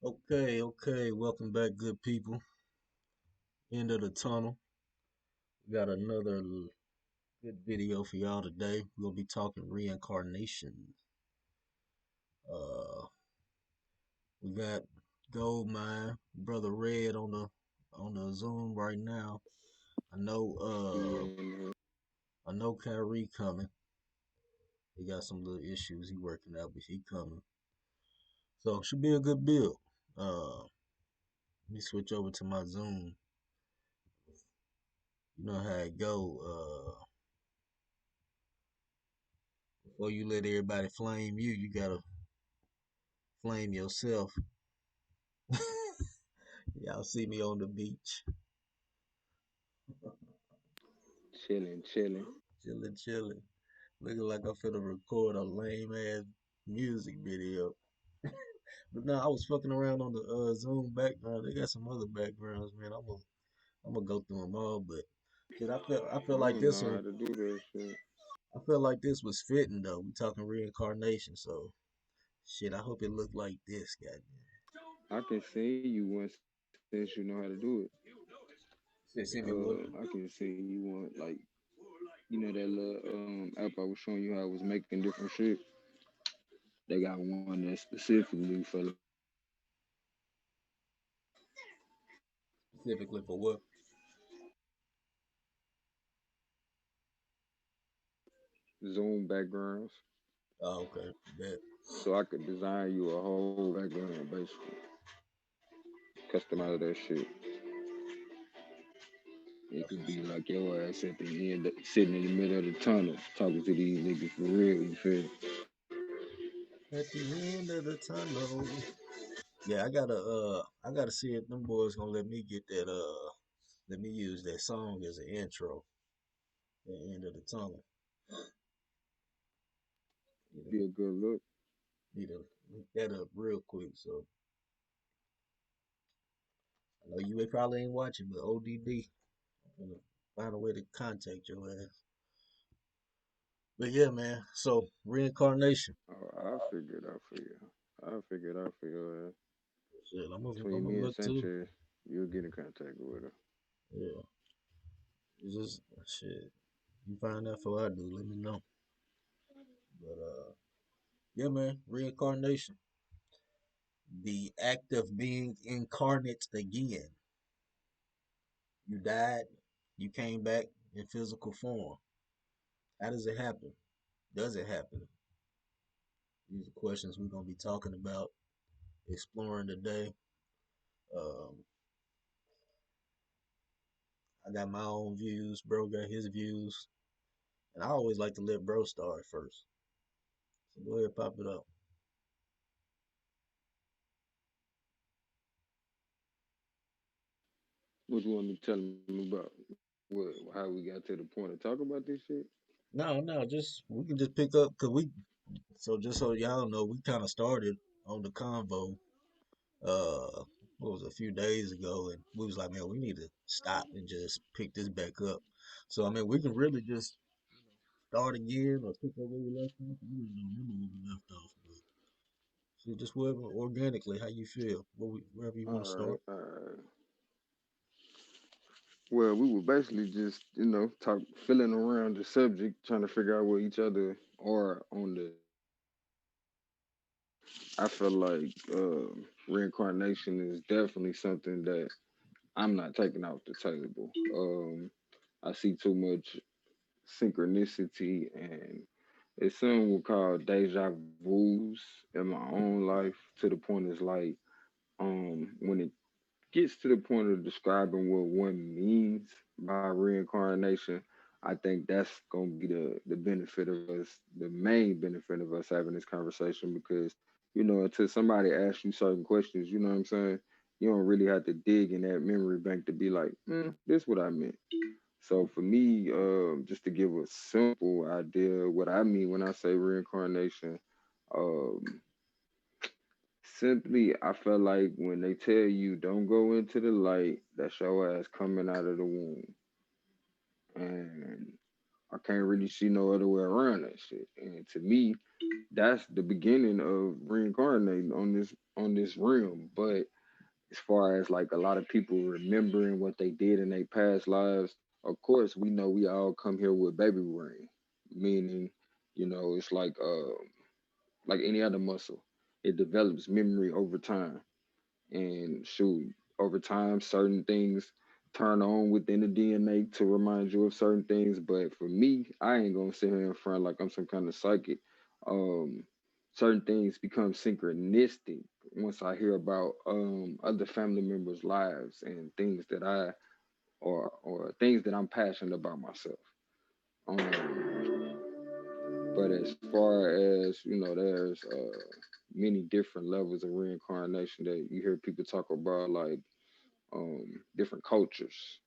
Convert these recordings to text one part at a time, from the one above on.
Okay. Welcome back, good people. End of the tunnel. We got another good video for y'all today. We'll be talking reincarnation. Uh, we got Gold Mine, Brother Red on the Zoom right now. I know Yeah, I know Kyrie coming. He got some little issues he working out, but he coming. So should be a good build. Let me switch over to my Zoom. You know how it go. Before you let everybody flame you, you gotta flame yourself. Y'all see me on the beach, chilling. chilling, looking like I'm finna record a lame ass music video. But no, I was fucking around on the Zoom background. They got some other backgrounds, man. I'm gonna go through them all, but shit, I I feel like don't this know one. how to do that shit. I feel like this was fitting though. We talking reincarnation, so shit. I hope it looked like this, goddamn. I can see you once since you know how to do it. Shit, send me what? I can see you want like that little app I was showing you how I was making different shit. They got one that's specifically for like Specifically for what? Zoom backgrounds, Oh, okay. Bet. so I could design you a whole background basically, customize that shit. It could be like your ass at the end, sitting in the middle of the tunnel, talking to these niggas for real. You feel? At the end of the tunnel. Yeah, I gotta see if them boys gonna let me get that let me use that song as an intro. The end of the tunnel. Need to Be a good look. look that up real quick. So I know you probably ain't watching, but ODB, I'm gonna find a way to contact your ass. But yeah, man. So reincarnation. Oh, I figured out for you. I figured out for your ass. Shit, I'm Between gonna me and look too. Sanchez, you'll get in contact with her. Yeah, it's just shit. You find out before I do, let me know. But yeah, man. Reincarnation, the act of being incarnate again. You died, you came back in physical form. How does it happen? Does it happen? These are questions we're gonna be talking about, exploring today. Um, I got my own views, bro got his views, and I always like to let bro start first. So go ahead, pop it up. What you want me to tell him about? What? How we got to the point to talk about this shit? No, just we can just pick up because we. So just so y'all know, we kind of started on the convo what was it, a few days ago, and we was like, man, we need to stop and just pick this back up. So I mean, we can really just start again or pick up where we left off. I really don't remember where we left off, but so just wherever organically how you feel, wherever you All want to right, start. all right. Well, we were basically just, talk, filling around the subject, trying to figure out where each other are on the. I feel like reincarnation is definitely something that I'm not taking off the table. I see too much synchronicity, and it's something we call deja vu's in my own life, to the point it's like when it gets to the point of describing what one means by reincarnation, I think that's gonna be the benefit of us, the main benefit of us having this conversation, because until somebody asks you certain questions, you know what I'm saying, you don't really have to dig in that memory bank to be like, this what I meant. So for me, just to give a simple idea what I mean when I say reincarnation, um, simply, I feel like when they tell you don't go into the light, that's your ass coming out of the womb. And I can't really see no other way around that shit. And to me, that's the beginning of reincarnating on this realm. But as far as like a lot of people remembering what they did in their past lives, of course we know we all come here with baby brain, meaning, it's like any other muscle. It develops memory over time. And shoot, over time, certain things turn on within the DNA to remind you of certain things. But for me, I ain't gonna sit here in front like I'm some kind of psychic. Um, Certain things become synchronistic once I hear about other family members' lives and things that I or things that I'm passionate about myself. Um, but as far as there's many different levels of reincarnation that you hear people talk about, like different cultures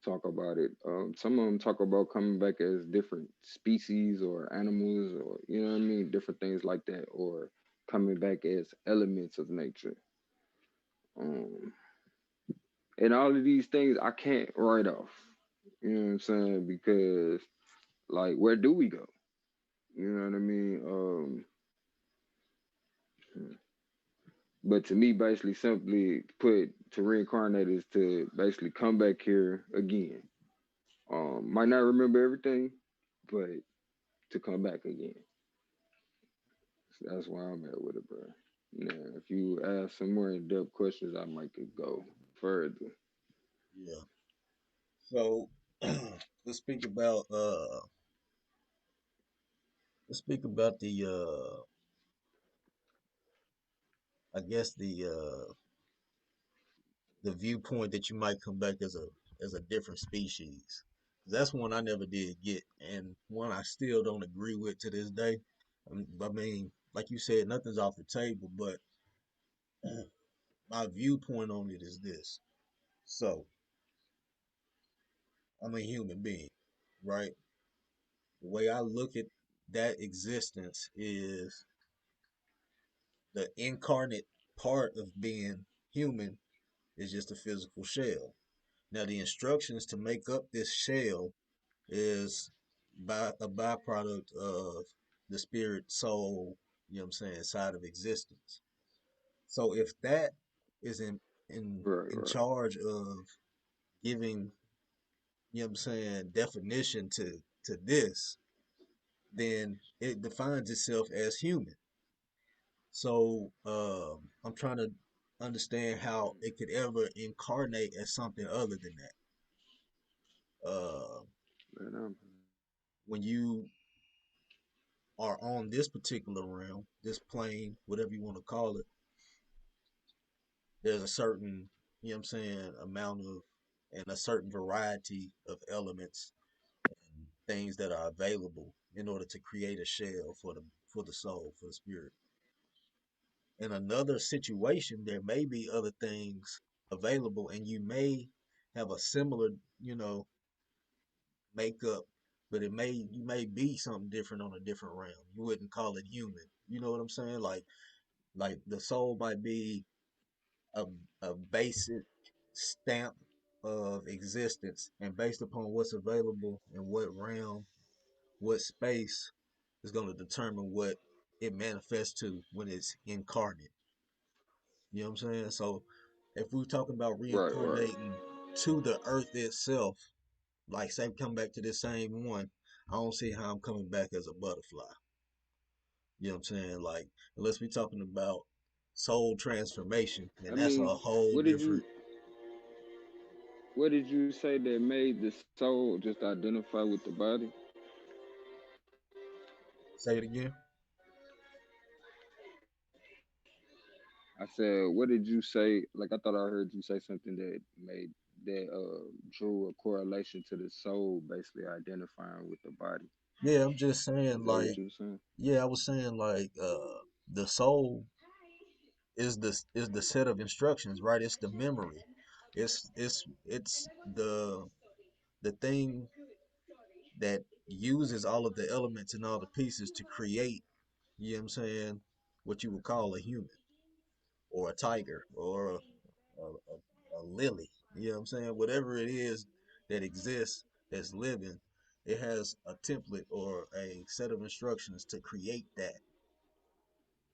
talk about it. Some of them talk about coming back as different species or animals, or you know what I mean, different things like that, or coming back as elements of nature. Um, and all of these things I can't write off. You know what I'm saying? Because like, where do we go? You know what I mean? But to me, basically, simply put, to reincarnate is to basically come back here again. Might not remember everything, but to come back again. So that's where I'm at with it, bro. Now, if you ask some more in depth questions, I might could go further. Yeah. So let's speak about the I guess the viewpoint that you might come back as a different species. That's one I never did get, and one I still don't agree with to this day. I mean, like you said, nothing's off the table, but my viewpoint on it is this. So, I'm a human being, right? The way I look at that existence is the incarnate part of being human is just a physical shell. Now, the instructions to make up this shell is by a byproduct of the spirit soul, you know what I'm saying, side of existence. So if that is Right, in right, charge of giving, you know what I'm saying, definition to this, then it defines itself as human. So I'm trying to understand how it could ever incarnate as something other than that. Uh, right on. when you are on this particular realm, this plane, whatever you want to call it, there's a certain, you know what I'm saying, amount of and a certain variety of elements and things that are available in order to create a shell for the soul, for the spirit. In another situation, there may be other things available and you may have a similar, you know, makeup, but you may be something different on a different realm. You wouldn't call it human. You know what I'm saying? Like the soul might be a, a basic stamp of existence, and based upon what's available in what realm, what space is going to determine what it manifests to when it's incarnate. You know what I'm saying? So if we're talking about Right, right. reincarnating to the earth itself, like say come back to this same one, I don't see how I'm coming back as a butterfly. You know what I'm saying? Like unless we're talking about soul transformation, I then that's a mean, whole what did you different. what did you say that made the soul just identify with the body? Say it again. I said, what did you say? Like, I thought I heard you say something that made that drew a correlation to the soul basically identifying with the body. Yeah, I'm just Is saying that what like you were saying? yeah, I was saying like the soul is the set of instructions, right? It's the memory. It's the thing that uses all of the elements and all the pieces to create, you know what I'm saying, what you would call a human or a tiger or a lily, you know what I'm saying? Whatever it is that exists that's living, it has a template or a set of instructions to create that.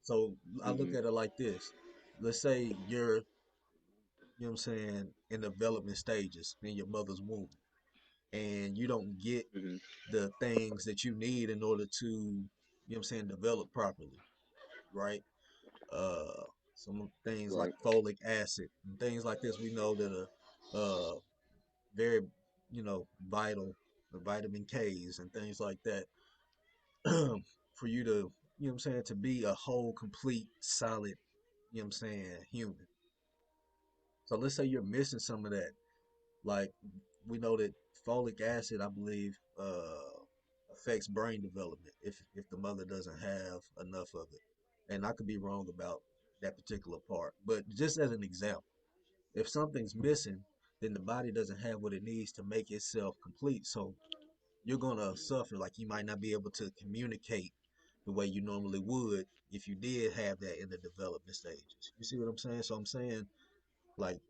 So I look Hmm. at it like this. Let's say you're, you know what I'm saying, in development stages in your mother's womb, and you don't get Hmm. the things that you need in order to, you know what I'm saying, develop properly, right? Uh, some things like Right. folic acid and things like this we know that are very, vital, the vitamin K's and things like that for you to, you know what I'm saying, to be a whole, complete, solid, you know what I'm saying, human. So let's say you're missing some of that. Like we know that folic acid, I believe, affects brain development if the mother doesn't have enough of it. And I could be wrong about that particular part, but just as an example, if something's missing, then the body doesn't have what it needs to make itself complete. So you're gonna suffer. Like you might not be able to communicate the way you normally would if you did have that in the development stages. You see what I'm saying? So I'm saying like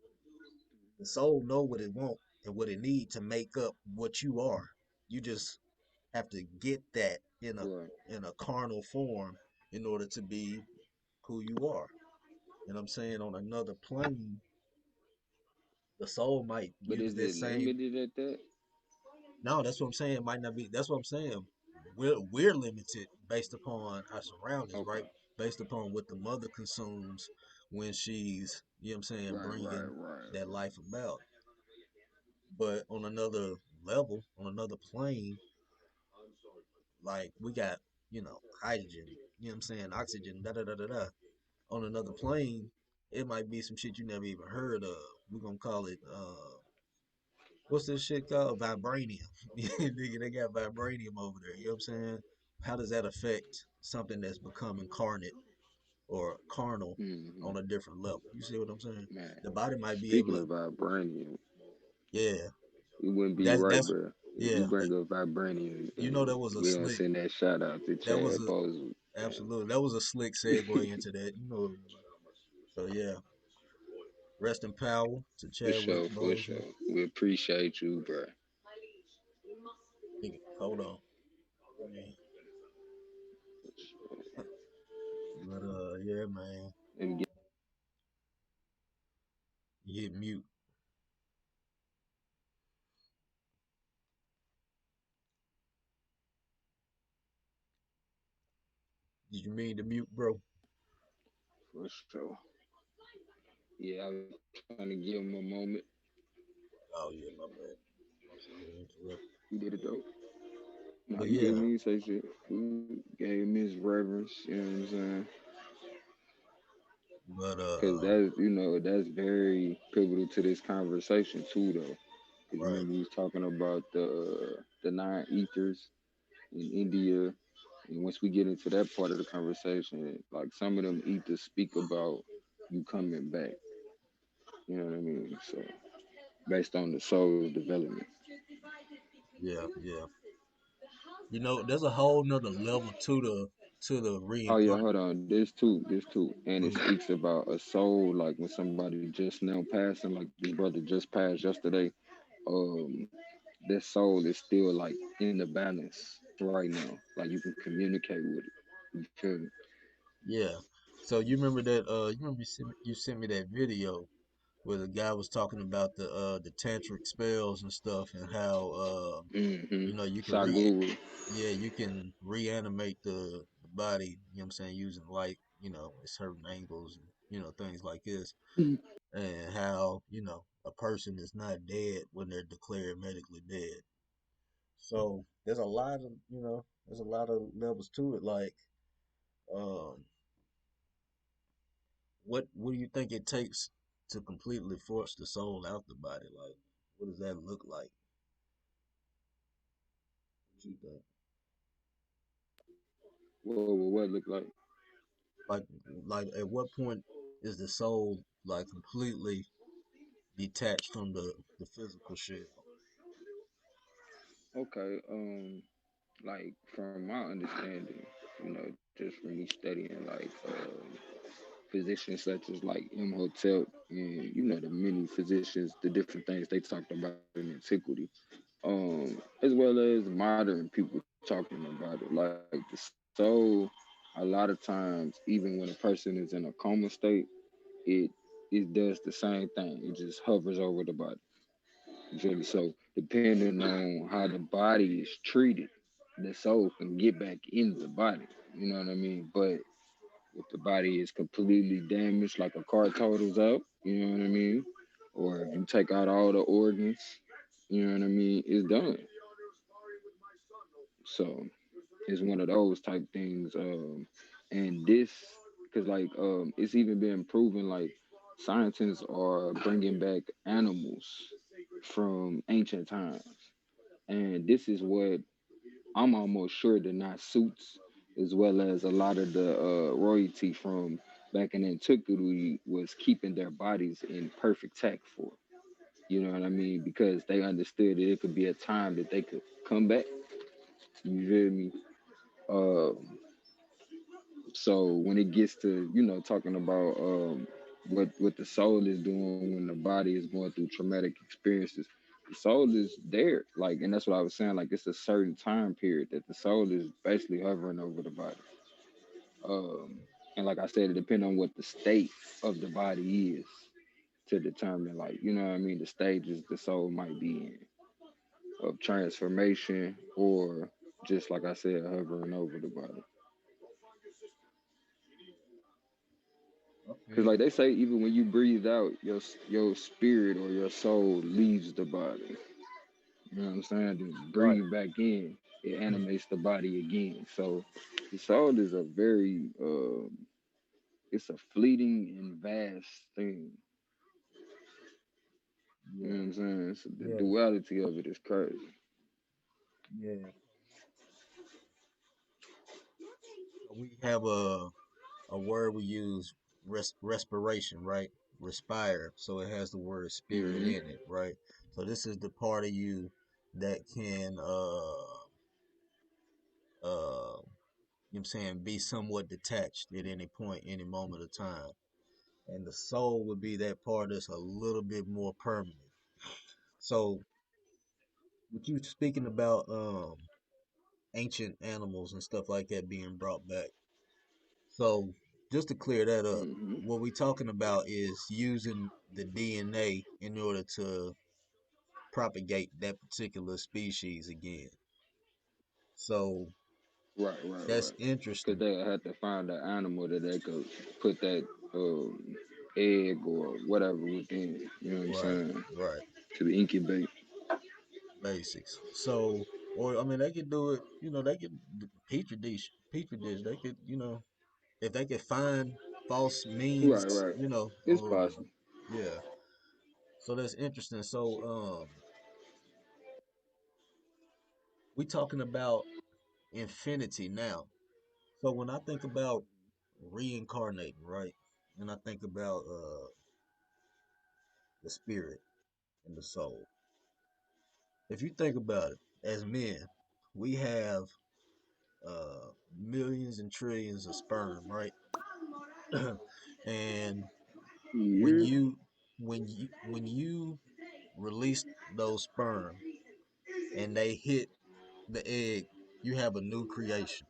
the soul know what it want and what it need to make up what you are. You just have to get that Right. in a carnal form in order to be who you are. And I'm saying on another plane, the soul might But use is that it same. limited at that? No, that's what I'm saying. It might not be. That's what I'm saying. We're limited based upon our surroundings, right? Okay. Based upon what the mother consumes when she's, you know what I'm saying, Right. Right. bringing Right. that life about. But on another level, on another plane, like we got, hydrogen, you know what I'm saying, oxygen, da da da da da. On another plane, it might be some shit you never even heard of. We're gonna call it what's this shit called? Vibranium. Nigga, they got vibranium over there. You know what I'm saying? How does that affect something that's become incarnate or carnal Hmm. on a different level? You see what I'm saying? Man. The body might be able Speaking to, of vibranium, yeah. we wouldn't be right, That's bro, if you yeah. bring up vibranium You know and that was a we don't slick. send that shout out to That was Chad a Boseman. absolute. That was a slick segue into that. You know it was. So yeah, rest in power to For Chadwick sure, for Boseman. sure. We appreciate you, bro. Hold on. Let me. But yeah, man. And You hit mute. Did you mean to mute, bro? for sure. Yeah, I was trying to give him a moment. Oh yeah, my bad. My fault. I interrupted. He did it though. Nah, But you good, yeah, me say shit. We gave him his reverence, you know what I'm saying? but Because that's very pivotal to this conversation too, though. Because right, remember we was talking about the nine ethers in India, and once we get into that part of the conversation, like some of them ethers speak about you coming back. You know what I mean? So based on the soul's development. yeah, yeah. There's a whole nother level to the Oh yeah, reincarnate. hold on. This too, and it speaks about a soul. Like when somebody just now passing, like this brother just passed yesterday. Um, that soul is still like in the balance right now. Like you can communicate with it. You feel me? Yeah. So you remember that? You remember you sent me that video where the guy was talking about the tantric spells and stuff and how Mm-hmm. you can Saguru. yeah, you can reanimate the body, you know what I'm saying, using light, at certain angles and things like this. And how, a person is not dead when they're declared medically dead. So there's a lot of levels to it. Like, um, what do you think it takes to completely force the soul out the body? Like, what does that look like? What you think? What look like? Like, like at what point is the soul like completely detached from the physical shell? Okay. Like from my understanding, just from me studying like physicians such as like Imhotep and the many physicians, the different things they talked about in antiquity, as well as modern people talking about it. Like the soul A lot of times, even when a person is in a coma state, it it does the same thing. It just hovers over the body. You feel me? So depending on how the body is treated, the soul can get back in the body. You know what I mean? But if the body is completely damaged, like a car totals out, you know what I mean? Or if you take out all the organs, you know what I mean? It's done. So it's one of those type things. And this, because like it's even been proven like scientists are bringing back animals from ancient times, and this is what I'm almost sure the not suits, as well as a lot of the royalty from back in antiquity was keeping their bodies in perfect tact for. You know what I mean? Because they understood that it could be a time that they could come back. You feel me? So when it gets to talking about what the soul is doing when the body is going through traumatic experiences, the soul is there. Like, and that's what I was saying. Like, it's a certain time period that the soul is basically hovering over the body. Um, and like I said, it depends on what the state of the body is to determine, like, you know what I mean, the stages the soul might be in of transformation or just like I said, hovering over the body. Because Okay. like they say, even when you breathe out, your spirit or your soul leaves the body. You know what I'm saying? Then Right. breathe back in, it animates the body again. So the soul is a very it's a fleeting and vast thing. You Yeah. know what I'm saying? So the Yeah. duality of it is crazy. Yeah. So we have a word we use, respiration, right? Respire. So it has the word spirit Hmm. in it, right? So this is the part of you that can you know what I'm saying, be somewhat detached at any point, any moment of time. And the soul would be that part that's a little bit more permanent. So what you speaking about ancient animals and stuff like that being brought back. So just to clear that up, Hmm. what we talking about is using the DNA in order to propagate that particular species again. So Right. that's Because interesting. they had to find an animal that they could put that egg or whatever within. You know what I'm Right, saying? right. To incubate. Basics. So, or I mean, they could do it. You know, they could petri dish. They could, you know, if they could find false means, Right. you know, It's possible. yeah. So that's interesting. So, we talking about infinity now. So when I think about reincarnating, right, and I think about the spirit and the soul, if you think about it, as men, we have millions and trillions of sperm, right? And when Yeah. you when you release those sperm and they hit the egg, you have a new creation.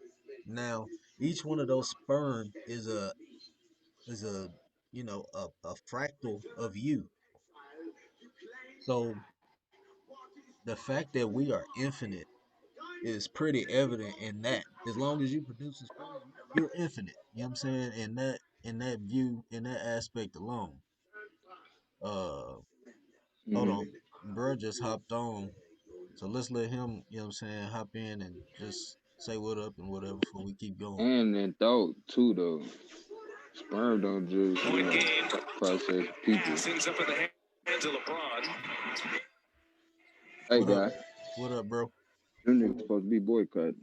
Now, each one of those sperm is a a fractal of you. So the fact that we are infinite is pretty evident in that. As long as you produce a sperm, you're infinite. You know what I'm saying? In that view, in that aspect alone. Uh Hold Hmm. on. Bro just hopped on. So let's let him, you know what I'm saying, hop in and just say what up and whatever before we keep going. And in thought too, though, sperm don't just Point gained. process people. Things up in the hands of LeBron. Hey, What up? guy, What up, bro? them niggas supposed to be boycotted.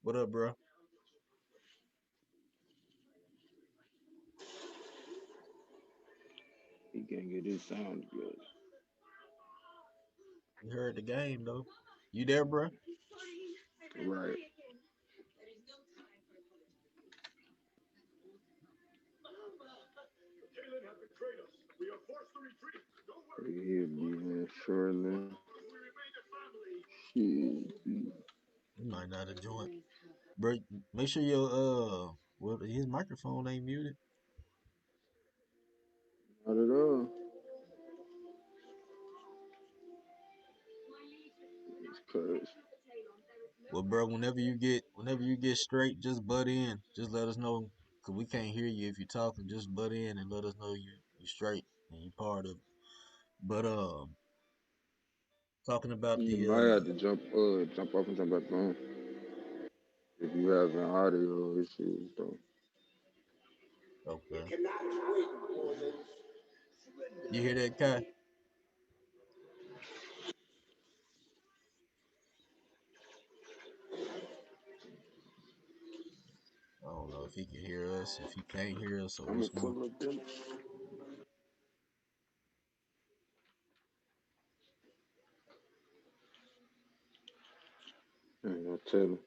What up, bro? He can't get his sound good. We heard the game though. You there, bro? Right. He'll be in shortly. Shit. He might not have joined. Bro, make sure your well his microphone ain't muted. Not at all. Cause Well, bro, whenever you get straight, just butt in. Just let us know, cause we can't hear you if you're talking. Just butt in and let us know you straight and you part of it. But talking about you the might have to jump off and jump back on if you have an audio issues though. okay, you hear that, Kai? I don't know if he can hear us, if he can't hear us, or I'm gonna what's going. pull up them. I ain't gonna tell him.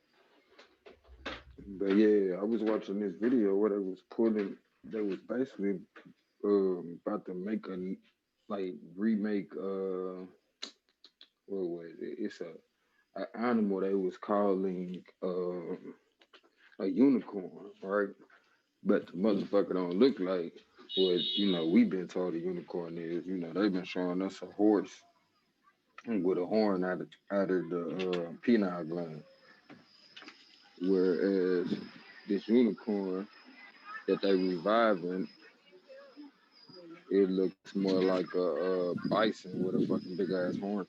But yeah, I was watching this video where they was pulling. They was basically about to make a like remake. What was it? It's a animal they was calling a unicorn, right? But the motherfucker don't look like what we've been told a unicorn is. They've been showing us a horse with a horn out of the penile gland, whereas this unicorn that they reviving, it looks more like a bison with a fucking big ass horn.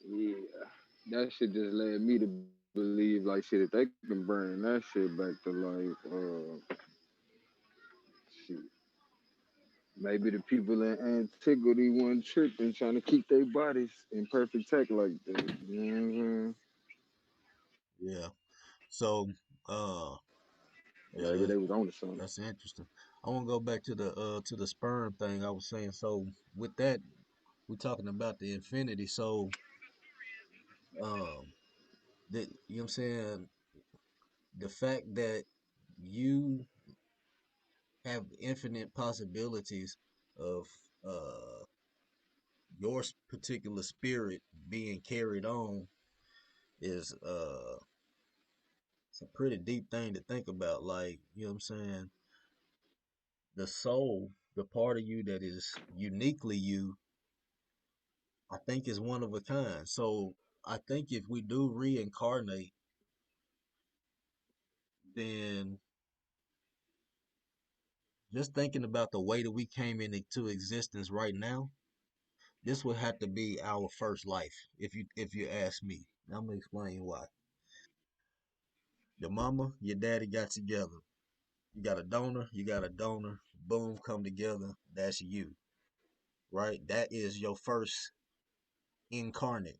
Yeah, that shit just led me to believe like shit. If they can bring that shit back to life, shit, maybe the people in antiquity weren't tripping, trying to keep their bodies in perfect tech like that. You know what Yeah. So, uh, I'm yeah, saying? Maybe they was on to something. that's interesting. I want to go back to the sperm thing I was saying. So with that, we're talking about the infinity. So, um, you know what I'm saying? The fact that you have infinite possibilities of uh your particular spirit being carried on is it's a pretty deep thing to think about. Like, you know what I'm saying? The soul, the part of you that is uniquely you, I think is one of a kind. So I think if we do reincarnate, then just thinking about the way that we came into existence right now, this would have to be our first life, if you ask me. I'm gonna explain why. Your mama, your daddy got together. You got a donor, you got a donor, boom, come together. That's you, right? That is your first incarnate.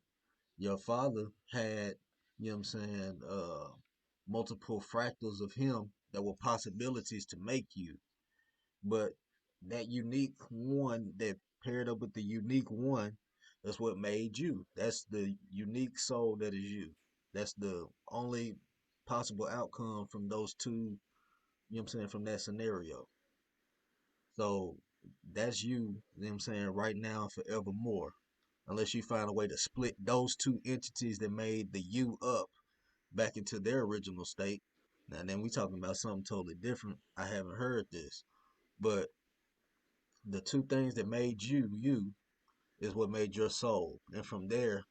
Your father had, you know what I'm saying, multiple fractals of him that were possibilities to make you. But that unique one that paired up with the unique one, that's what made you. That's the unique soul that is you. That's the only possible outcome from those two, you know what I'm saying, from that scenario. So that's you know what I'm saying, right now and forevermore. Unless you find a way to split those two entities that made the you up back into their original state. Now then we talking about something totally different. I haven't heard this. But the two things that made you you is what made your soul. And from there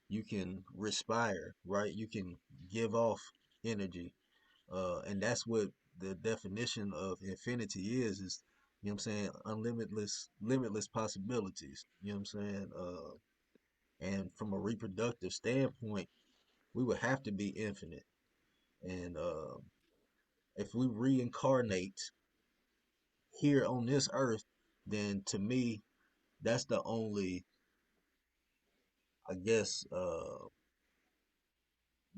you can respire, right? You can give off energy. And that's what the definition of infinity is, you know what I'm saying, limitless possibilities. You know what I'm saying? And from a reproductive standpoint, we would have to be infinite. And if we reincarnate here on this earth, then to me, that's the only, I guess, the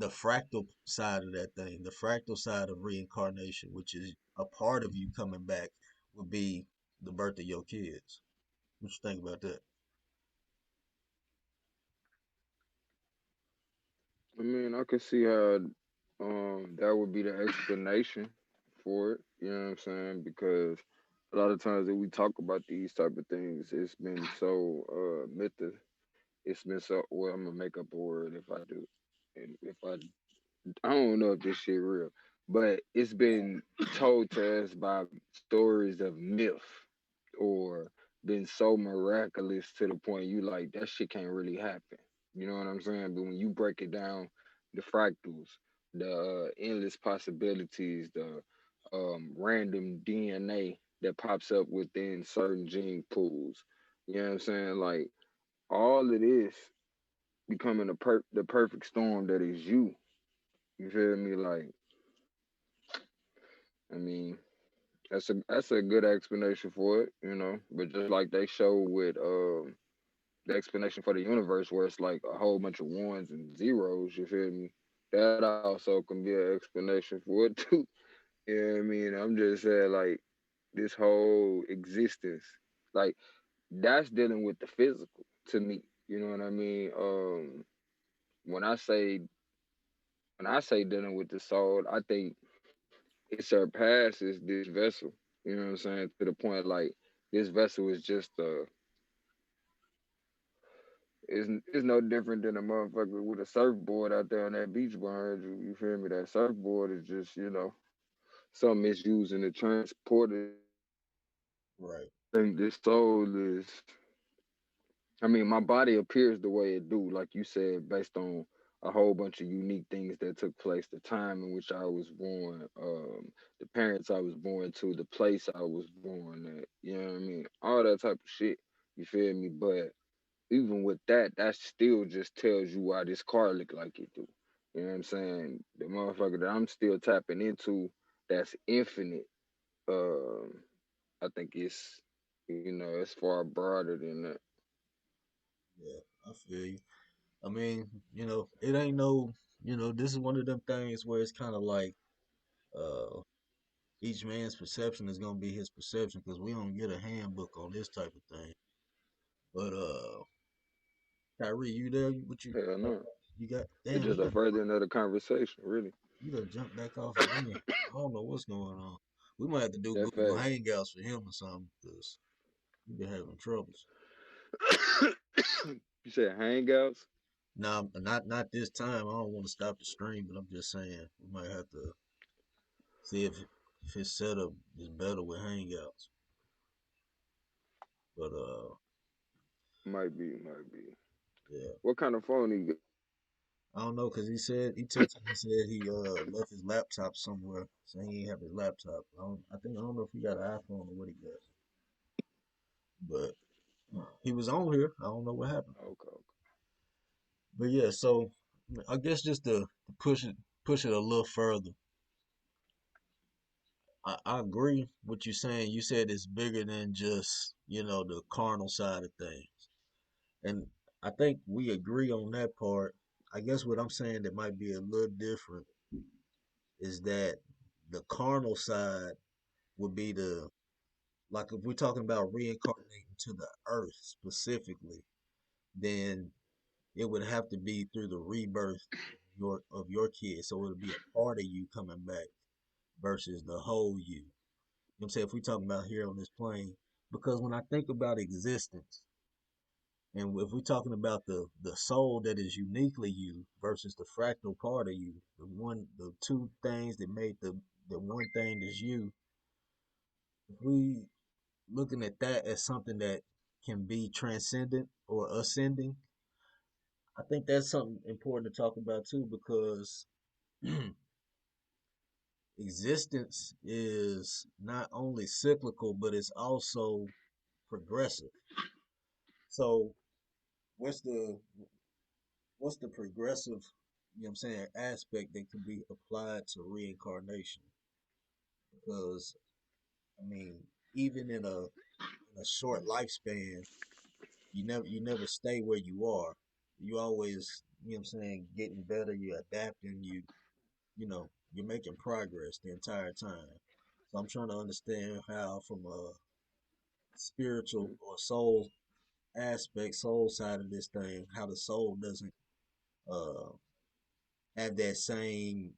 fractal side of that thing, the fractal side of reincarnation, which is a part of you coming back, would be the birth of your kids. What you think about that? I mean, I could see how that would be the explanation for it. You know what I'm saying? Because a lot of times that we talk about these type of things, it's been so it's been so well. I'm gonna make up a word if I do, and if I don't know if this shit real, but it's been told to us by stories of myth or been so miraculous to the point you like that shit can't really happen. You know what I'm saying? But when you break it down, the fractals, the endless possibilities, the random DNA that pops up within certain gene pools, you know what I'm saying? Like all of this becoming the perfect storm that is you. You feel me? Like I mean, that's a good explanation for it, you know. But just like they show with the explanation for the universe, where it's like a whole bunch of ones and zeros, you feel me? That also can be an explanation for it too. You know what I mean? I'm just saying, like this whole existence, like that's dealing with the physical to me. You know what I mean? When I say when I say dealing with the soul, I think it surpasses this vessel. You know what I'm saying? To the point like this vessel is just it's no different than a motherfucker with a surfboard out there on that beach behind you. You feel me? That surfboard is just, something it's using to transport it. Right. I think this soul is I mean, my body appears the way it do, like you said, based on a whole bunch of unique things that took place, the time in which I was born, the parents I was born to, the place I was born at, you know what I mean? All that type of shit. You feel me? But even with that, that still just tells you why this car look like it do. You know what I'm saying? The motherfucker that I'm still tapping into that's infinite, I think it's far broader than that. Yeah, I feel you. I mean, it ain't no, this is one of them things where it's kind of like, uh, each man's perception is gonna be his perception because we don't get a handbook on this type of thing. But Kyrie, you there? What you Hell no. you got? It's Damn, just a furthering of the conversation, really. you done jumped back off again. I don't know what's going on. We might have to do That Google fact. Hangouts for him or something because we been having troubles. You said hangouts? Nah, not this time. I don't want to stop the stream, but I'm just saying we might have to see if his setup is better with Hangouts. But Might be, might be. yeah, What kind of phone he got? I don't know because he said he texted me and said he left his laptop somewhere, so he ain't have his laptop. I don't know if he got an iPhone or what he got, but he was on here. I don't know what happened. Okay, okay. But yeah, so I guess just to push it a little further. I agree with you saying. You said it's bigger than just the carnal side of things, and I think we agree on that part. I guess what I'm saying that might be a little different is that the carnal side would be like if we're talking about reincarnating to the earth specifically, then it would have to be through the rebirth of your kid. So it would be a part of you coming back versus the whole you. You know what I'm saying? If we're talking about here on this plane, because when I think about existence, and if we're talking about the soul that is uniquely you versus the fractal part of you, the two things that made the one thing that's you, if we looking at that as something that can be transcendent or ascending, I think that's something important to talk about too because existence is not only cyclical but it's also progressive. So what's the what's the progressive, I'm saying, aspect that can be applied to reincarnation? Because I mean, even in a short lifespan, you never stay where you are. You always, I'm saying, getting better, you're adapting, you're making progress the entire time. So I'm trying to understand how from a spiritual Mhm. or soul side of this thing, how the soul doesn't uh have that same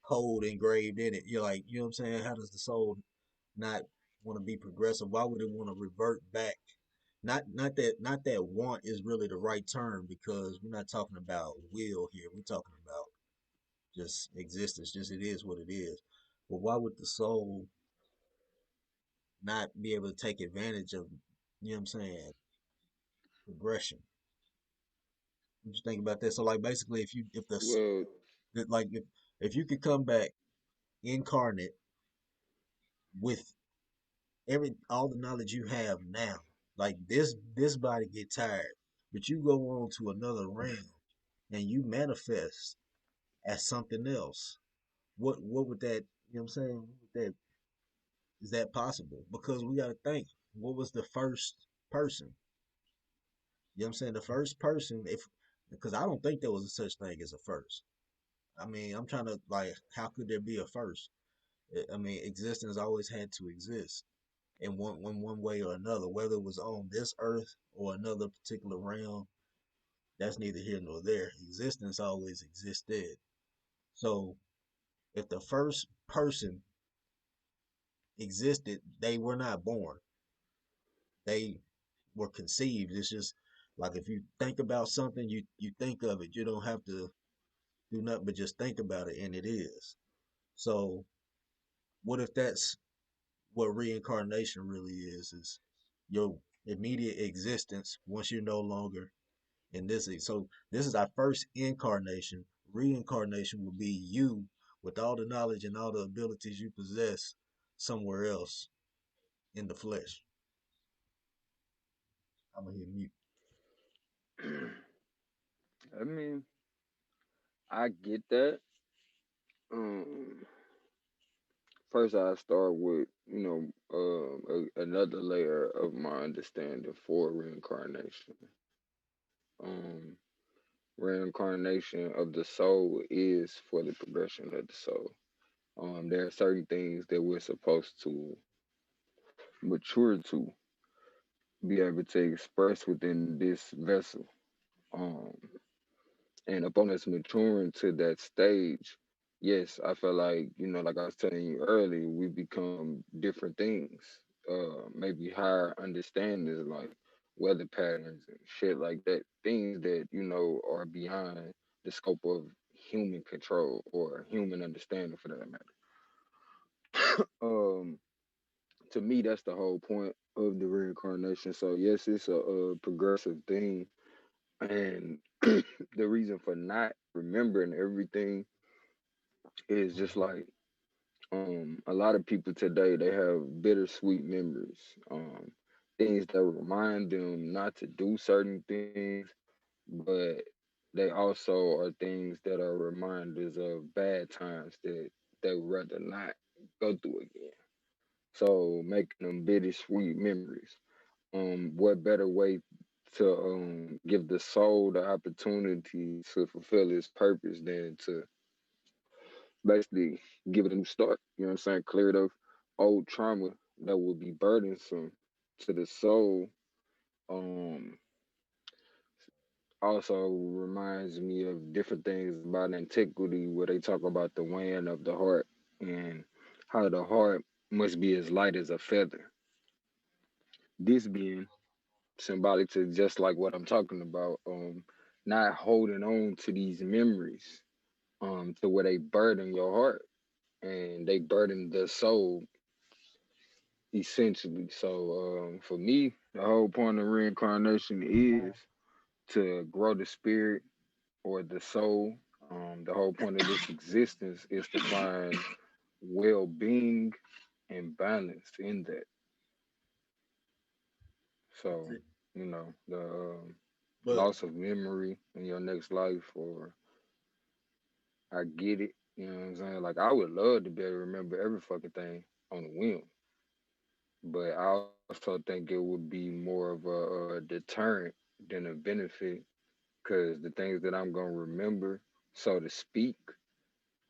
hold engraved in it. You're like, you know what I'm saying? How does the soul not want to be progressive? Why would it want to revert back? Not that want is really the right term because we're not talking about will here. We're talking about just existence. Just it is what it is. But why would the soul not be able to take advantage of, you know what I'm saying, progression? What you think about that? So like basically if the Well, like if you could come back incarnate with every all the knowledge you have now, like this body get tired, but you go on to another realm and you manifest as something else. What would that, you know what I'm saying? What would that, is that possible? Because we got to think, what was the first person? You know what I'm saying? The first person, if because I don't think there was a such thing as a first. I mean, I'm trying to like, how could there be a first? I mean, existence always had to exist in one way or another, whether it was on this earth or another particular realm. That's neither here nor there. Existence always existed. So if the first person existed, they were not born. They were conceived. It's just like if you think about something, you think of it. You don't have to do nothing but just think about it, and it is. So what if that's what reincarnation really is? Is your immediate existence once you're no longer in this. So this is our first incarnation. Reincarnation will be you with all the knowledge and all the abilities you possess somewhere else in the flesh. I'm gonna hit mute. I mean, I get that. Um, First, I start with another layer of my understanding for reincarnation. Reincarnation of the soul is for the progression of the soul. There are certain things that we're supposed to mature to be able to express within this vessel. Um, and upon us maturing to that stage, yes, I feel like, like I was telling you earlier, we become different things. Maybe higher understandings like weather patterns and shit like that. Things that, are beyond the scope of human control or human understanding for that matter. To me, that's the whole point of the reincarnation. So yes, it's a progressive thing, and the reason for not remembering everything is just like a lot of people today they have bittersweet memories, things that remind them not to do certain things, but they also are things that are reminders of bad times that they would rather not go through again. So making them bittersweet memories. What better way to give the soul the opportunity to fulfill its purpose than to basically give it a new start? You know what I'm saying? Clear it of old trauma that would be burdensome to the soul. Um, Also reminds me of different things about antiquity where they talk about the weighing of the heart and how the heart must be as light as a feather. This being symbolic to just like what I'm talking about, not holding on to these memories, to where they burden your heart and they burden the soul essentially. So for me, the whole point of reincarnation is to grow the spirit or the soul. The whole point of this existence is to find well-being and balance in that. That's So, it. the But loss of memory in your next life, or I get it. You know what I'm saying? Like, I would love to be able to remember every fucking thing on the whim, but I also think it would be more of a deterrent than a benefit because the things that I'm going to remember, so to speak,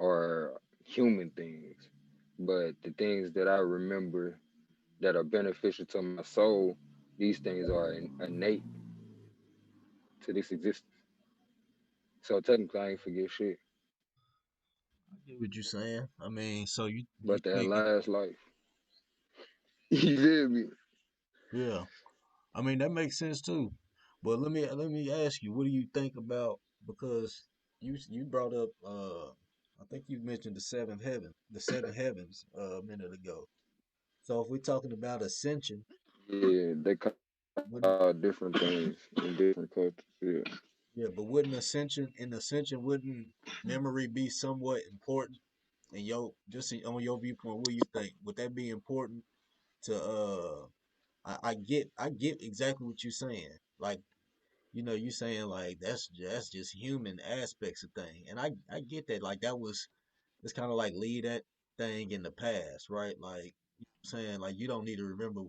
are human things. But the things that I remember that are beneficial to my soul, these things are innate to this existence. So technically, I ain't forget shit. get what you're saying. I mean, so you But that think it, last life, you feel me? yeah. I mean, that makes sense too. But let me ask you, what do you think about, because you brought up I think you mentioned the seven heavens a minute ago. So if we're talking about ascension, Yeah, they wouldn't call different things in different cultures. Yeah. yeah, but wouldn't ascension wouldn't memory be somewhat important? And on your viewpoint, what do you think? Would that be important to I get exactly what you're saying. Like, you saying like that's just human aspects of thing. And I get that. Like it's kind of like leave that thing in the past, right? Like saying like you don't need to remember,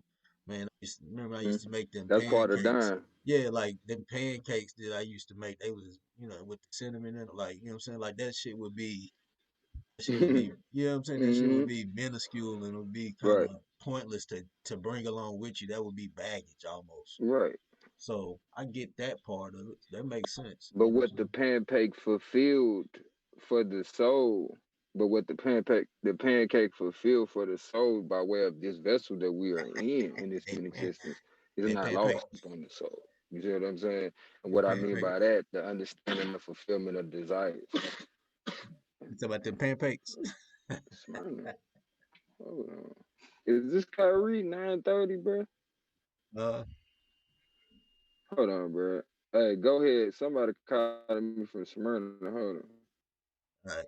man. Remember I Hmm. used to make them That's part of pancakes. dying. Yeah, like them pancakes that I used to make. They was with the cinnamon in it. Like what I'm saying, like that shit would be, you know what I'm saying? That shit would Hmm. be minuscule and it would be kind Right. of pointless to bring along with you. That would be baggage almost. Right. So I get that part of it. That makes sense. But what the pancake fulfilled for the soul, but what the pancake fulfilled for the soul by way of this vessel that we are in this They human pan, existence is they not pancake. lost upon the soul. You see what I'm saying? And They what I mean pancake. by that, the understanding the fulfillment of desires. It's about them pancakes. Smyrna, hold on. Is this Kyrie 9:30, bro? Uh, Hold on, bro. Hey, go ahead. Somebody calling me from Smyrna. Hold on. right.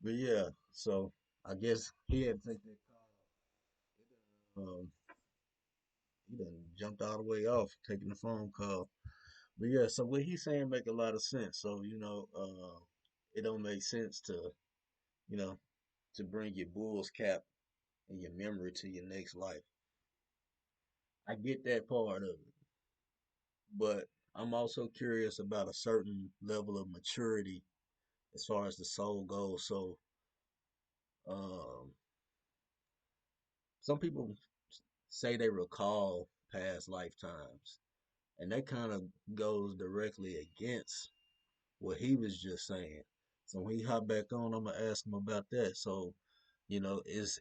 But yeah, so I guess he had to take that call. He done jumped all the way off taking the phone call. But yeah, so what he's saying make a lot of sense. So it don't make sense you know, to bring your bull's cap and your memory to your next life. I get that part of it, but I'm also curious about a certain level of maturity as far as the soul goes. So, um, some people say they recall past lifetimes, and that kind of goes directly against what he was just saying. So when he hop back on, I'm gonna ask him about that. So, is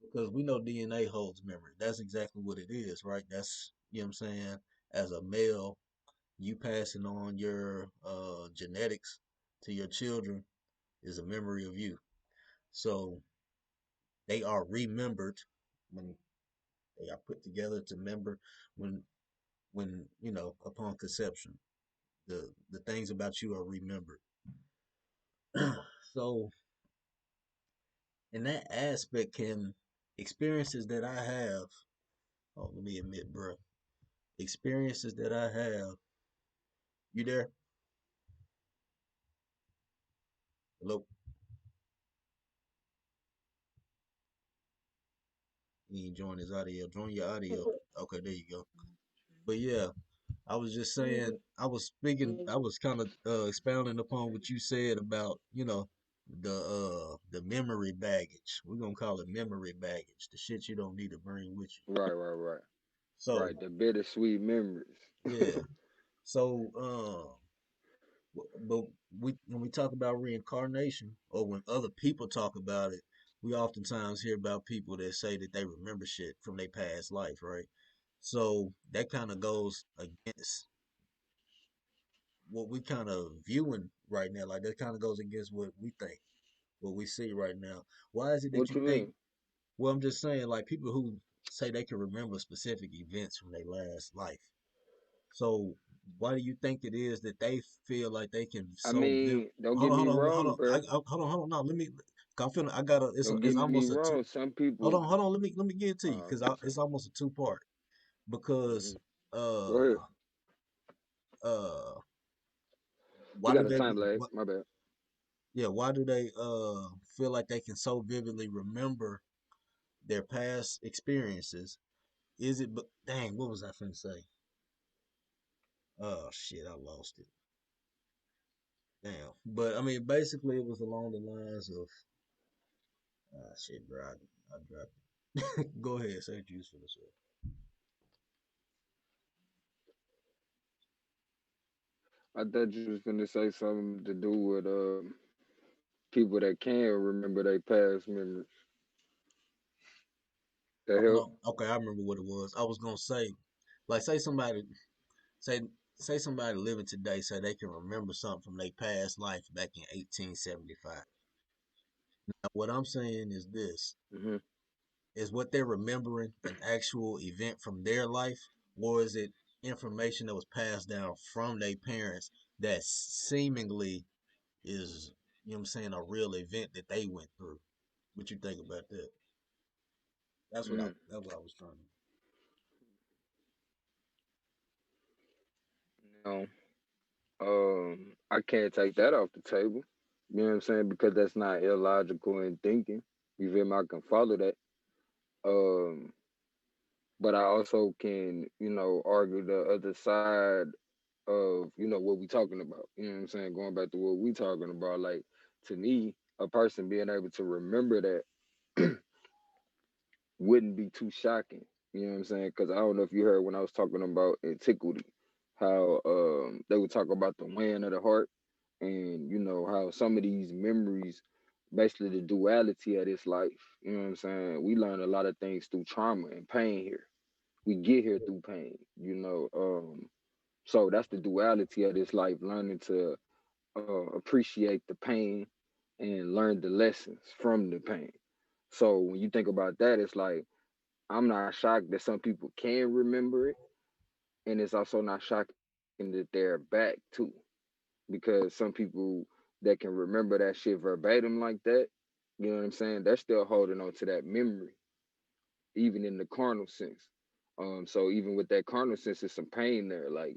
because we know DNA holds memory. That's exactly what it is, right? That's what I'm saying. As a male, you passing on your genetics to your children is a memory of you. So they are remembered when they are put together to member when upon conception. The things about you are remembered. So in that aspect, can experiences that I have, oh, let me admit, bro, experiences that I have, you there? Hello? He ain't join his audio. Join your audio. Okay, there you go. But yeah, I was just saying, I was kind of expounding upon what you said about, the memory baggage. We're gonna call it memory baggage, the shit you don't need to bring with you. Right, right, right. So Right. The bittersweet memories. yeah, so but when we talk about reincarnation, or when other people talk about it, we oftentimes hear about people that say that they remember shit from their past life, right? So that kind of goes against what we kind of viewing right now. Like that kind of goes against what we think, what we see right now. Why is it that What you you think? mean? Well, I'm just saying, like people who say they can remember specific events from their last life. So why do you think it is that they feel like they can I so vivid? mean, don't Hold get on, hold me on, hold wrong, on. I, bro. hold on, hold on. No, let me. 'Cause I'm feeling. I got a. Don't It's get me almost a two. wrong. Some Hold people. on, hold on. Let me get it to you because Okay. it's almost a two part because Hmm. Go uh ahead. uh You why do got a they time lag. what My bad. yeah why do they feel like they can so vividly remember their past experiences? Is it? But dang, what was I finna say? Oh shit, I lost it. Damn. But I mean, basically, it was along the lines of shit, bro. I dropped it. Go ahead, say what you was finna I thought you was finna say something to do with people that can remember their past memories. That Oh help. no, okay, I remember what it was. I was gonna say, like, say say somebody living today say they can remember something from their past life back in 1875. Now, what I'm saying is this: Hmm. is what they're remembering an actual event from their life, or is it information that was passed down from their parents that seemingly is, you know what I'm saying, a real event that they went through? What you think about that? That's what I was trying to. Now, I can't take that off the table. You know what I'm saying? Because that's not illogical in thinking. You feel me? I can follow that. Um, but I also can, argue the other side of, what we talking about. You know what I'm saying? Going back to what we talking about, like to me, a person being able to remember that wouldn't be too shocking. You know what I'm saying? Because I don't know if you heard when I was talking about antiquity, how they would talk about the weighing of the heart, and how some of these memories, basically the duality of this life. You know what I'm saying? We learn a lot of things through trauma and pain here. We get here through pain. So that's the duality of this life, learning to appreciate the pain and learn the lessons from the pain. So when you think about that, it's like I'm not shocked that some people can remember it, and it's also not shocking that they're back too, because some people that can remember that shit verbatim like that, you know what I'm saying? They're still holding on to that memory, even in the carnal sense. So even with that carnal sense, there's some pain there. Like,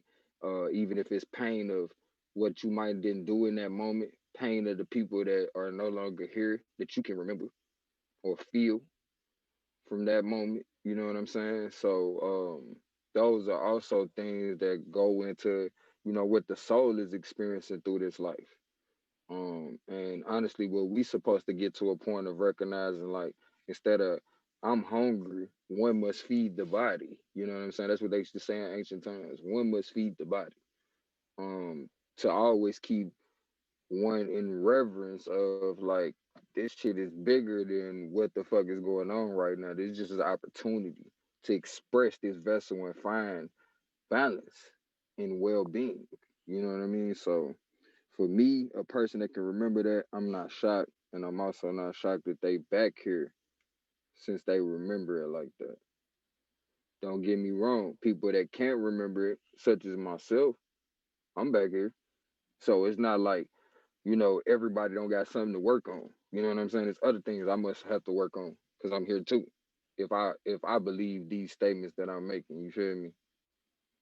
even if it's pain of what you might didn't do in that moment, pain of the people that are no longer here that you can remember or feel from that moment. You know what I'm saying? So those are also things that go into what the soul is experiencing through this life. And honestly, what we supposed to get to a point of recognizing, like, instead of I'm hungry, one must feed the body. You know what I'm saying? That's what they used to say in ancient times. One must feed the body. Um, to always keep one in reverence of, like, this shit is bigger than what the fuck is going on right now. This is just an opportunity to express this vessel and find balance and well being. You know what I mean? So for me, a person that can remember that, I'm not shocked. And I'm also not shocked that they back here since they remember it like that. Don't get me wrong. People that can't remember it, such as myself, I'm back here. So it's not like, everybody don't got something to work on. You know what I'm saying? There's other things I must have to work on because I'm here too. If I believe these statements that I'm making, you feel me?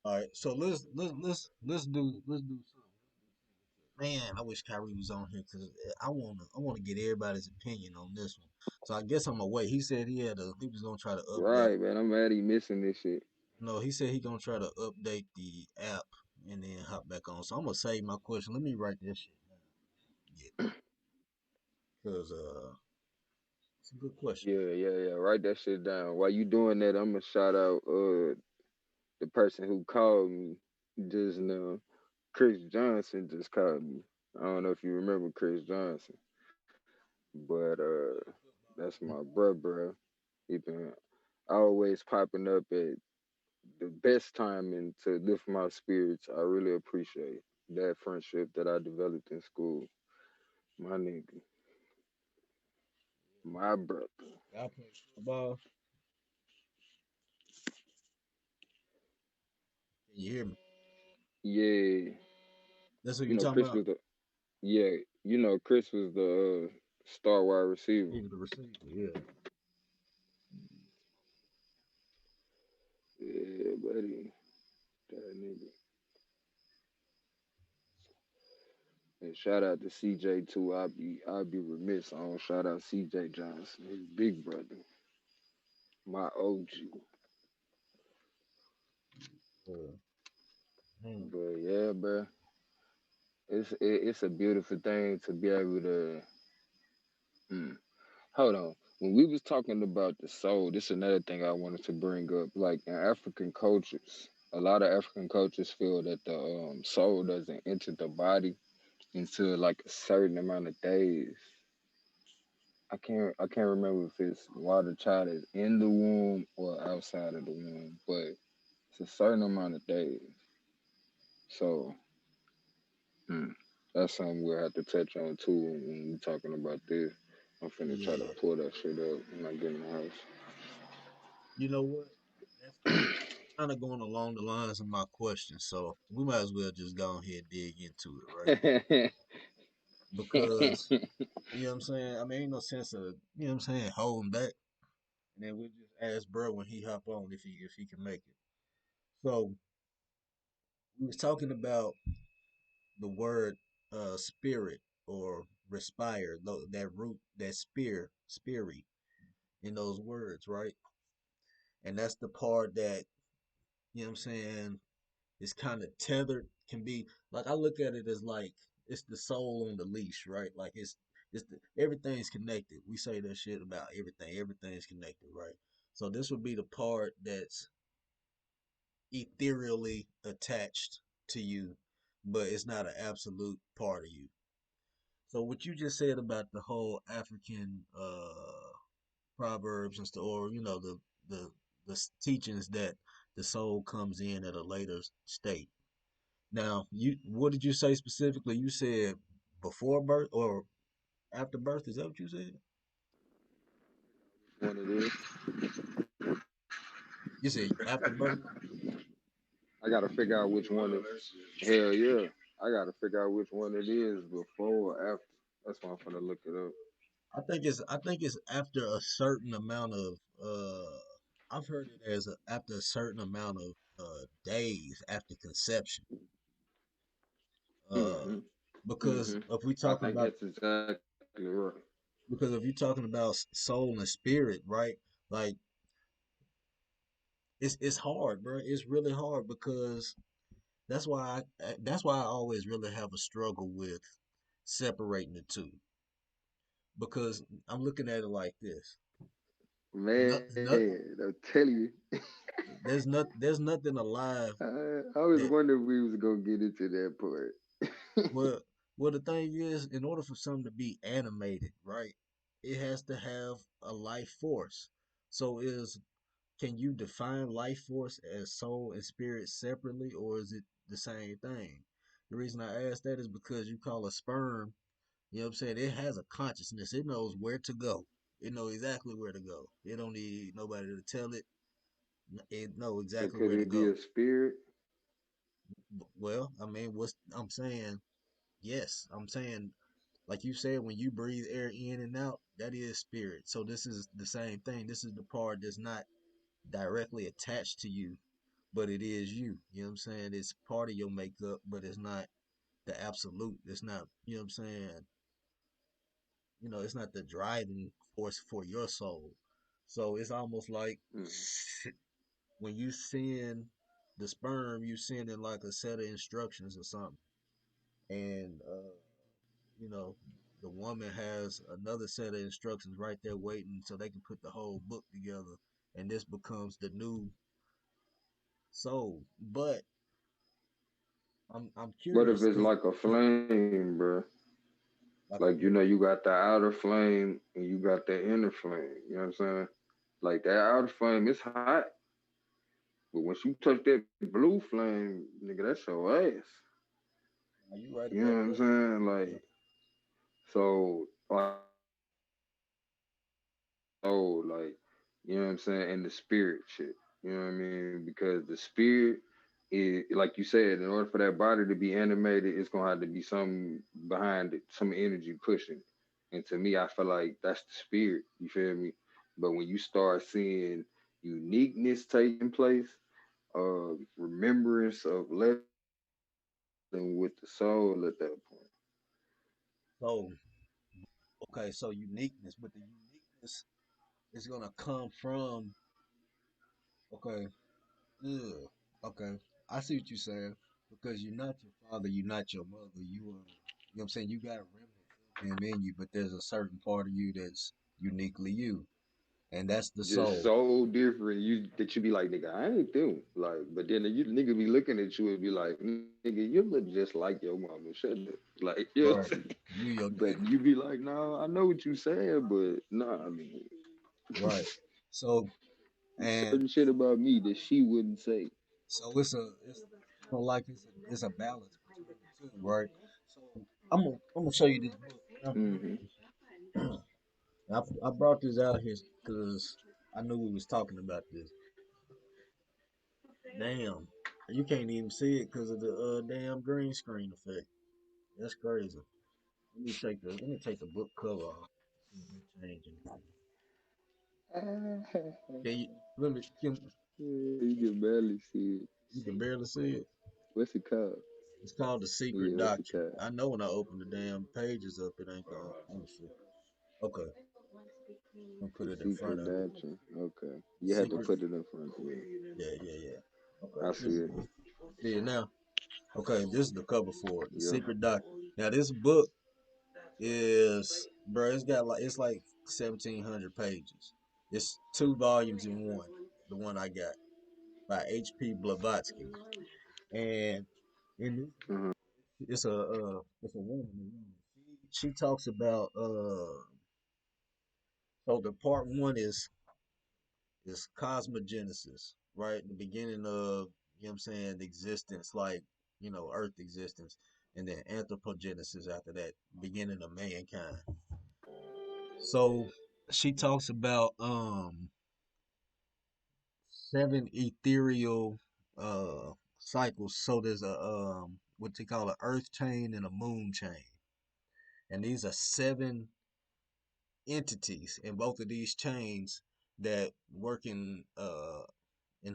All right, so let's do something. Man, I wish Kyrie was on here because I wanna get everybody's opinion on this one. So I guess I'm gonna wait. He said he was gonna try to update. Right, man. I'm mad he missing this shit. No, he said he gonna try to update the app and then hop back on. So I'm gonna save my question. Let me write this shit down. Yeah, because it's a good question. Yeah, yeah, yeah. Write that shit down. While you doing that, I'm gonna shout out the person who called me just now. Chris Johnson just called me. I don't know if you remember Chris Johnson, but that's my bruh, bro. He been always popping up at the best time and to lift my spirits. I really appreciate that friendship that I developed in school. My nigga, my brother. Y'all play football? Can you hear me? Yeah, That's what you talking Chris about? was the yeah, Chris was the star wide receiver. He was the receiver. Yeah. Yeah, buddy, that nigga. And shout out to CJ too. I'd be remiss I don't shout out CJ Johnson, his big brother, my OG. Uh, hmm. But yeah, bro, it's a beautiful thing to be able to. Mm, hold on. When we was talking about the soul, this is another thing I wanted to bring up. Like in African cultures. A lot of African cultures feel that the soul doesn't enter the body until like a certain amount of days. I can't remember if it's while the child is in the womb or outside of the womb, but it's a certain amount of days. So hmm, that's something we'll have to touch on too when we talking about this. I'm finna try to Yeah. pull that shit up when I get in the house. You know what? That's kind of going along the lines of my question, so we might as well just go ahead and dig into it, right? Because you know what I'm saying. I mean, ain't no sense of you know what I'm saying holding back, and then we'll just ask bro when he hop on if he can make it. So we was talking about the word spirit or respire, that root, that spirit in those words, right? And that's the part that you know what I'm saying is kind of tethered, can be like I look at it as like it's the soul on the leash, right? Like everything's connected. We say that shit about everything. Everything's connected, right? So this would be the part that's ethereally attached to you, but it's not an absolute part of you. So what you just said about the whole African proverbs and stuff, or you know the teachings that the soul comes in at a later state. Now, you what did you say specifically? You said before birth or after birth? Is that what you said? One it is. You said after birth. I gotta figure out which one it is. Hell yeah. I gotta figure out which one it is before or after. That's why I'm finna look it up. I think it's after a certain amount of I've heard it as after a certain amount of days after conception. Uh, Hmm. because Hmm. if we I talking think about that's exactly right. because if you're talking about soul and spirit, right? Like it's hard, bro. It's really hard because that's why I always really have a struggle with separating the two because I'm looking at it like this. Not Man, I'm telling you. there's nothing alive I was that wondering if we was gonna get into that part. well well the thing is in order for something to be animated, right? It has to have a life force. So is can you define life force as soul and spirit separately or is it the same thing? The reason I ask that is because you call a sperm. You know what I'm saying? It has a consciousness. It knows where to go. It knows exactly where to go. It don't need nobody to tell it. It know So exactly could where to it be go. a spirit? Well, I mean, what's I'm saying? Yes, I'm saying like you said when you breathe air in and out, that is spirit. So this is the same thing. This is the part that's not directly attached to you, but it is you. You know what I'm saying? It's part of your makeup, but it's not the absolute. It's not, you know what I'm saying? It's not the driving force for your soul. So it's almost like Mm. when you send the sperm, you send in like a set of instructions or something, and you know the woman has another set of instructions right there waiting, so they can put the whole book together, and this becomes the new soul. But I'm What if curious it's because like a flame, bro? like a Like what? you got the outer flame and you got the inner flame. You know what I'm saying? Like that outer flame is hot, but once you touch that blue flame, nigga, that's your ass. Are you right You know about what I'm that? saying? Yeah. Like so, like oh, like you know what I'm saying, and the spirit shit. You know what I mean? Because the spirit is like you said, in order for that body to be animated, it's gonna have to be some behind it, some energy pushing. And to me, I feel like that's the spirit. You feel me? But when you start seeing uniqueness taking place, remembrance of living with the soul at that point. So okay, so uniqueness, but the uniqueness is gonna come from okay, ugh, okay. I see what you're saying because you're not your father, you're not your mother. You are, you know what I'm saying? You got a remnant of him in you, but there's a certain part of you that's uniquely you. and that's the just soul. so different. You be like, nigga, I ain't them. Like, but then you nigga be looking at you and be like, nigga, you look just like your mama. Shut up. Like, you know what I'm Right. saying? You your But daddy. you be like, nah, I know what you saying, but nah, I mean, Right. So and certain shit about me that she wouldn't say. so it's like it's a balance between the two, right? So I'm gonna show you this book. Hmm. I brought this out here because I knew we was talking about this. Damn, you can't even see it because of the damn green screen effect. That's crazy. Let me take the book cover off. See if it changing. Can you let me can You can barely see it. you can barely see it? What's it called? It's called the Secret Yeah, what's it Doctrine. called? I know when I open the damn pages up, it ain't gonna. Let me see. Okay, I'm gonna put The it in front secret of it. doctrine. Okay. The You had to Secret. put it in front of me. Yeah, yeah, yeah. Okay, I see it. see it now. Okay, this is the cover for it. The Yeah. Secret Doctrine. Now this book is, bro. It's like 1,700 pages. It's two volumes in one. The one I got by H.P. Blavatsky, and in this book, Uh-huh. it's a woman. She talks about so the part one is cosmogenesis, right? The beginning of, you know what I'm saying, existence, like, Earth existence, and then anthropogenesis after that, beginning of mankind. So she talks about seven ethereal cycles. So there's a what they call an earth chain and a moon chain. And these are seven entities in both of these chains that work in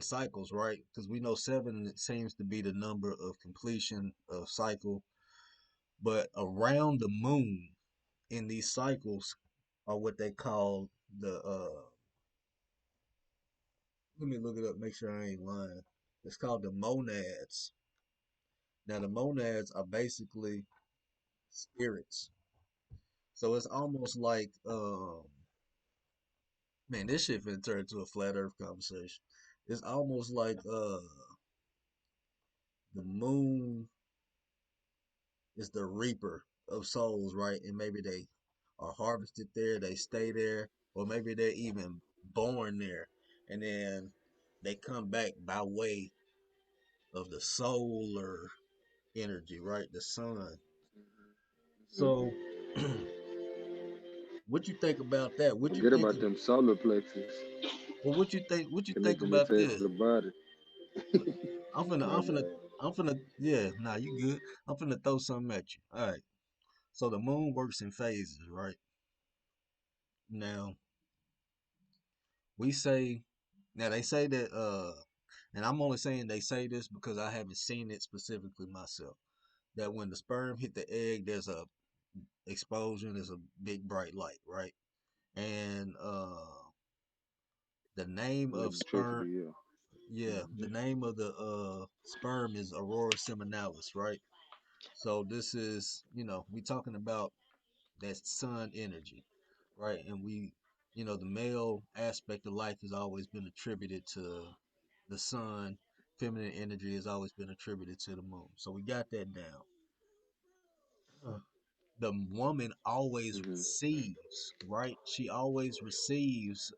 cycles, right? Because we know seven seems to be the number of completion of cycle, but around the moon in these cycles are what they call the. Let me look it up, make sure I ain't lying. It's called the monads. Now the monads are basically spirits, so it's almost like man, this shit finna turn into a flat Earth conversation. It's almost like the moon is the reaper of souls, right? And maybe they are harvested there, they stay there, or maybe they're even born there, and then they come back by way of the solar energy, right? The sun. So, Hmm. what you think about that? What you Forget think? about them solar plexus Well, what you think? What you think connecting it about to this? the body. I'm finna, My I'm finna, bad. I'm finna. Yeah, nah, you good. I'm finna throw something at you. All right. So the moon works in phases, right? Now we say, now they say that, and I'm only saying they say this because I haven't seen it specifically myself. That when the sperm hit the egg, there's a explosion, there's a big bright light, right? And the name of sperm, Electricity, yeah. yeah, Hmm. the name of the sperm is Aurora seminalis, right? So this is, we talking about that sun energy, right? And the male aspect of life has always been attributed to the sun. Feminine energy has always been attributed to the moon. So we got that down. Uh, The woman always Hmm. receives, right? She always receives.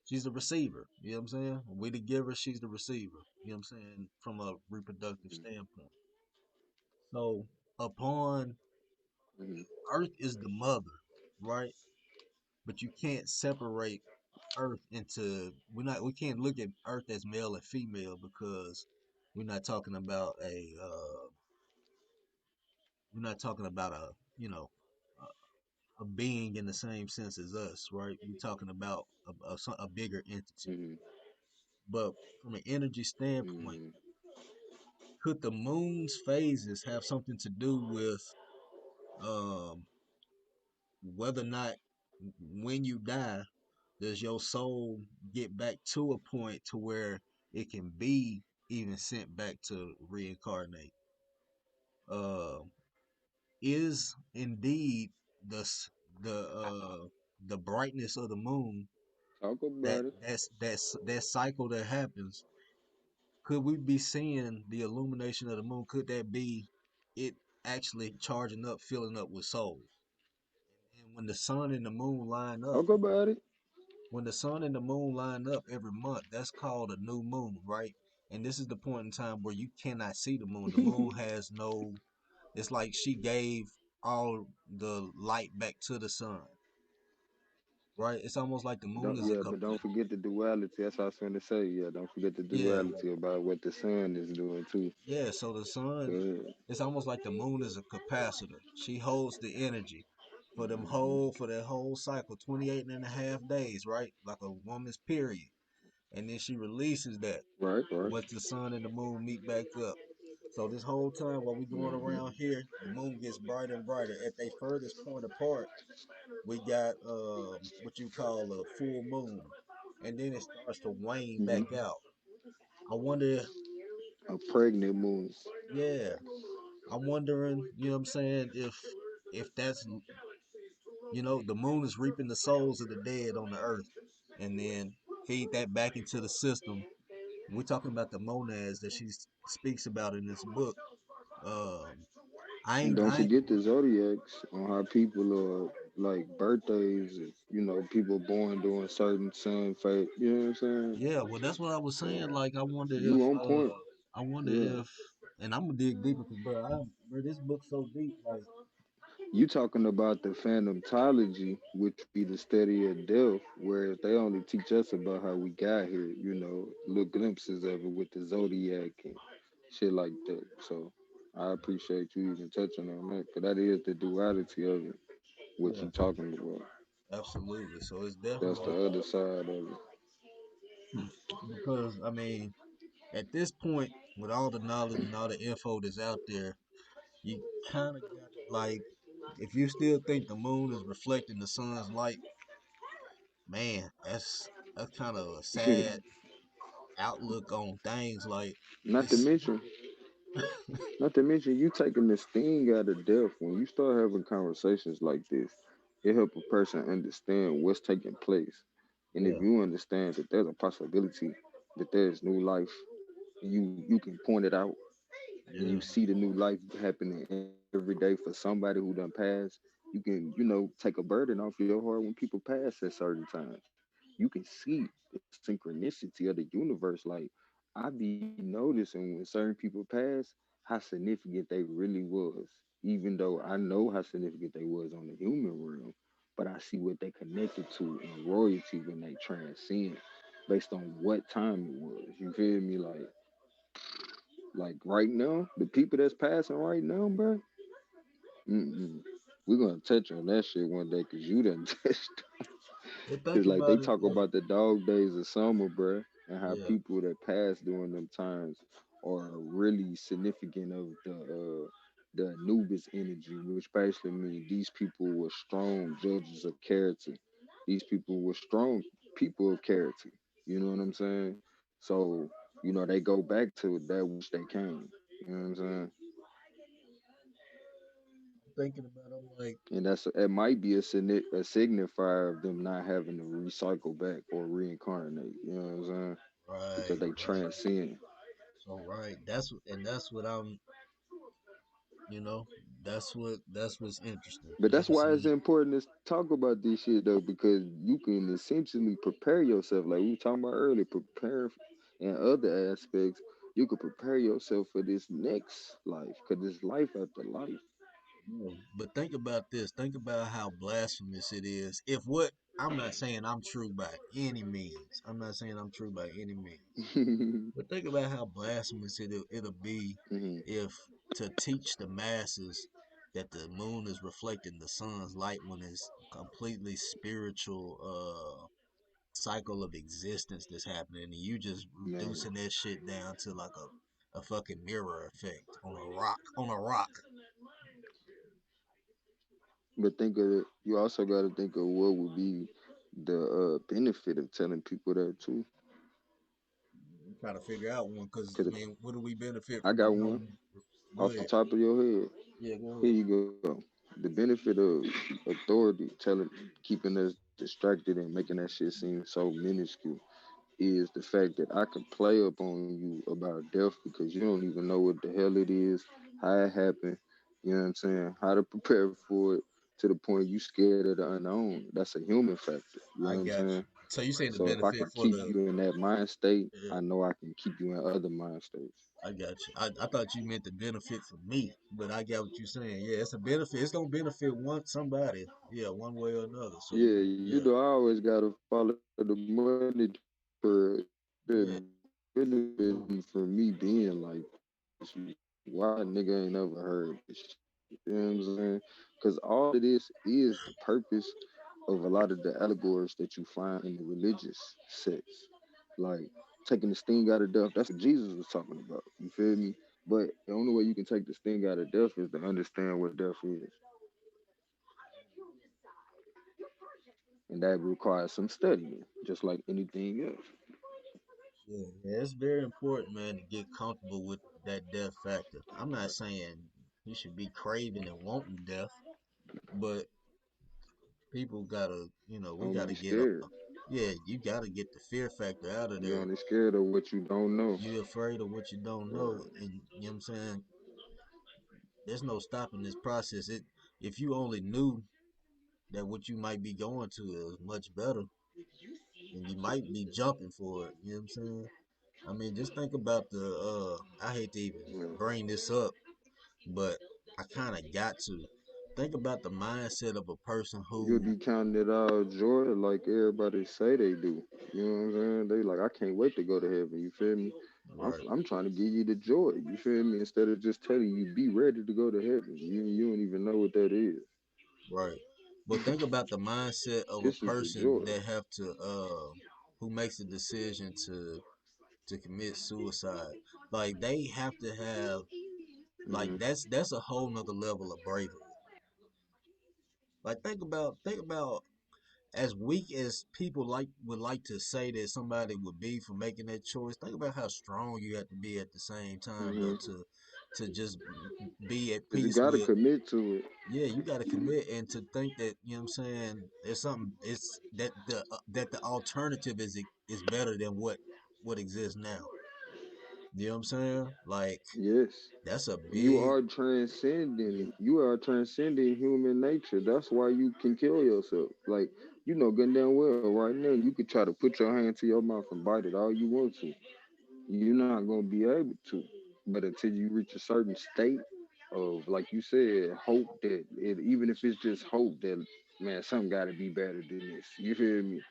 She's the receiver. You know what I'm saying? We the giver, she's the receiver. You know what I'm saying? From a reproductive standpoint. So upon Hmm. Earth is the mother, right? But you can't separate Earth into we can't look at Earth as male and female because we're not talking about a a being in the same sense as us, right? We're talking about a bigger entity. Hmm. But from an energy standpoint, Hmm. could the moon's phases have something to do with um whether or not when you die does your soul get back to a point to where it can be even sent back to reincarnate? Uh, is indeed the the the brightness of the moon, Talk about it. that cycle that happens, could we be seeing the illumination of the moon? Could that be it actually charging up, filling up with souls? And when the sun and the moon line up, Talk about it. when the sun and the moon line up every month, that's called a new moon, right? And this is the point in time where you cannot see the moon. The moon has no, it's like she gave all the light back to the sun, right? It's almost like the moon Don't, is a yeah, but don't forget the duality. That's what I was going to say. Yeah, don't forget the yeah, duality about what the sun is doing too. yeah. So the Go sun, ahead. it's almost like the moon is a capacitor. She holds the energy for that whole cycle, 28 and a half days, right? Like a woman's period. And then she releases that Right, right. once the sun and the moon meet back up. So this whole time while we going Hmm. around here, the moon gets brighter and brighter. At their furthest point apart, we got what you call a full moon, and then it starts to wane Hmm. back out. I wonder, A pregnant moon. yeah, I'm wondering, you know what I'm saying, if that's, the moon is reaping the souls of the dead on the earth, and then feed that back into the system. We're talking about the monads that she speaks about in this book. Um, And don't I ain't, forget the zodiacs on how people are like birthdays. People born during certain sun fate. You know what I'm saying? yeah, well, that's what I was saying. So Like, you on point. I wonder Yeah. if, and I'm gonna dig deeper, cause bro, this book's so deep. Like, You talking about the phantomology, which would be the study of death, where they only teach us about how we got here, little glimpses of it with the zodiac and shit like that. So I appreciate you even touching on that, because that is the duality of it, what yeah, you talking about. absolutely. So it's That's definitely the other side of it. because I mean, at this point, with all the knowledge and all the info that's out there, you kind of got like, if you still think the moon is reflecting the sun's light, man, that's kind of a sad outlook on things. Like, not to it's mention, Not to mention, you taking the sting out of death. When you start having conversations like this, it help a person understand what's taking place. And if yeah, you understand that there's a possibility that there's new life, and you can point it out, and you yeah, see the new life happening every day for somebody who done passed, you can, take a burden off your heart when people pass at certain times. You can see the synchronicity of the universe. Like, I be noticing when certain people pass, how significant they really was. Even though I know how significant they was on the human realm, but I see what they connected to in royalty when they transcend based on what time it was. You feel me? Like right now, the people that's passing right now, bro. Mm-mm. We're gonna touch on that shit one day, cause you done touched. but think Cause like they about it. talk Like, about the dog days of summer, bruh, and how yeah, people that pass during them times are really significant of the Anubis energy, which basically means these people were strong judges of character. These people were strong people of character. You know what I'm saying? So they go back to that which they came. You know what I'm saying? I'm thinking about. I'm like, And it might be a signifier of them not having to recycle back or reincarnate. You know what I'm saying? Because right, they right. transcend. So right, that's what I'm. You know, that's what's interesting. But You know that's what I'm why it's saying? important to talk about this shit though, because you can essentially prepare yourself, like we were talking about earlier, prepare in other aspects. You could prepare yourself for this next life, because it's life after life. Yeah. But think about this. Think about how blasphemous it is. If what I'm not saying I'm true by any means. I'm not saying I'm true by any means. But think about how blasphemous it'll be Hmm. if to teach the masses that the moon is reflecting the sun's light when it's completely spiritual cycle of existence that's happening, and you just Man. reducing that shit down to like a fucking mirror effect on a rock, on a rock. But you also got to think of what would be the benefit of telling people that too. I'm trying to figure out one, because I Because mean, what do we benefit I from the got one moon? Go off the ahead. top of your head. Yeah, go Here ahead. you go. The benefit of authority telling, keeping us distracted and making that shit seem so minuscule is the fact that I could play up on you about death because you don't even know what the hell it is, how it happened, you know what I'm saying, how to prepare for it to the point you scared of the unknown. That's a human factor, you know I what I'm got saying? you. So you saying the So if I can benefit for keep the you in that mind state, yeah, I know I can keep you in other mind states. I got you. I thought you meant the benefit for me, but I got what you're saying. Yeah, it's a benefit. It's gonna benefit one somebody. Yeah, one way or another. So Yeah, yeah, I always gotta follow the money trail. You feel me? yeah, Benefiting from me being like this. Why a nigga ain't never heard this shit? You know what I'm saying? Because all of this is the purpose of a lot of the allegories that you find in the religious sects. Like taking the sting out of death. That's what Jesus was talking about. You feel me? But the only way you can take the sting out of death is to understand what death is. And that requires some studying, just like anything else. yeah, yeah. It's very important, man, to get comfortable with that death factor. I'm not saying you should be craving and wanting death, but people gotta, we Only gotta get scared. yeah, you gotta get the fear factor out of You're there. only scared of what you don't know. You're afraid of what you don't know, Right. and you know what I'm saying. There's no stopping this process. It if you only knew that what you might be going to is much better, then you might be jumping for it. You know what I'm saying? I mean, just think about the. I hate to even Yeah. bring this up, but I kind of got to think about the mindset of a person You'll who, be counting it all joy like everybody say they do. You know what I'm saying? They like, I can't wait to go to heaven. You feel me? right, I'm trying to give you the joy. You feel me? Instead of just telling you, be ready to go to heaven. You don't even know what that is. right. But think about the mindset of a This is the person joy. that have to, who makes a decision to commit suicide. Like they have to have, like Hmm. that's a whole nother level of bravery. Like think about as weak as people would like to say that somebody would be for making that choice. Think about how strong you have to be at the same time though Hmm. to just be at Cause you peace gotta with. commit to it. Yeah, you got to commit and to think that you know what I'm saying. There's something. It's that the alternative is better than what exists now. You know what I'm saying? Like Yes. that's a You big are yeah transcending. You are transcending human nature. That's why you can kill yourself. Like you know, good damn well, right now you could try to put your hand to your mouth and bite it all you want to. You're not gonna be able to. But until you reach a certain state of, like you said, hope that it, even if it's just hope that man, something got to be better than this. You feel me?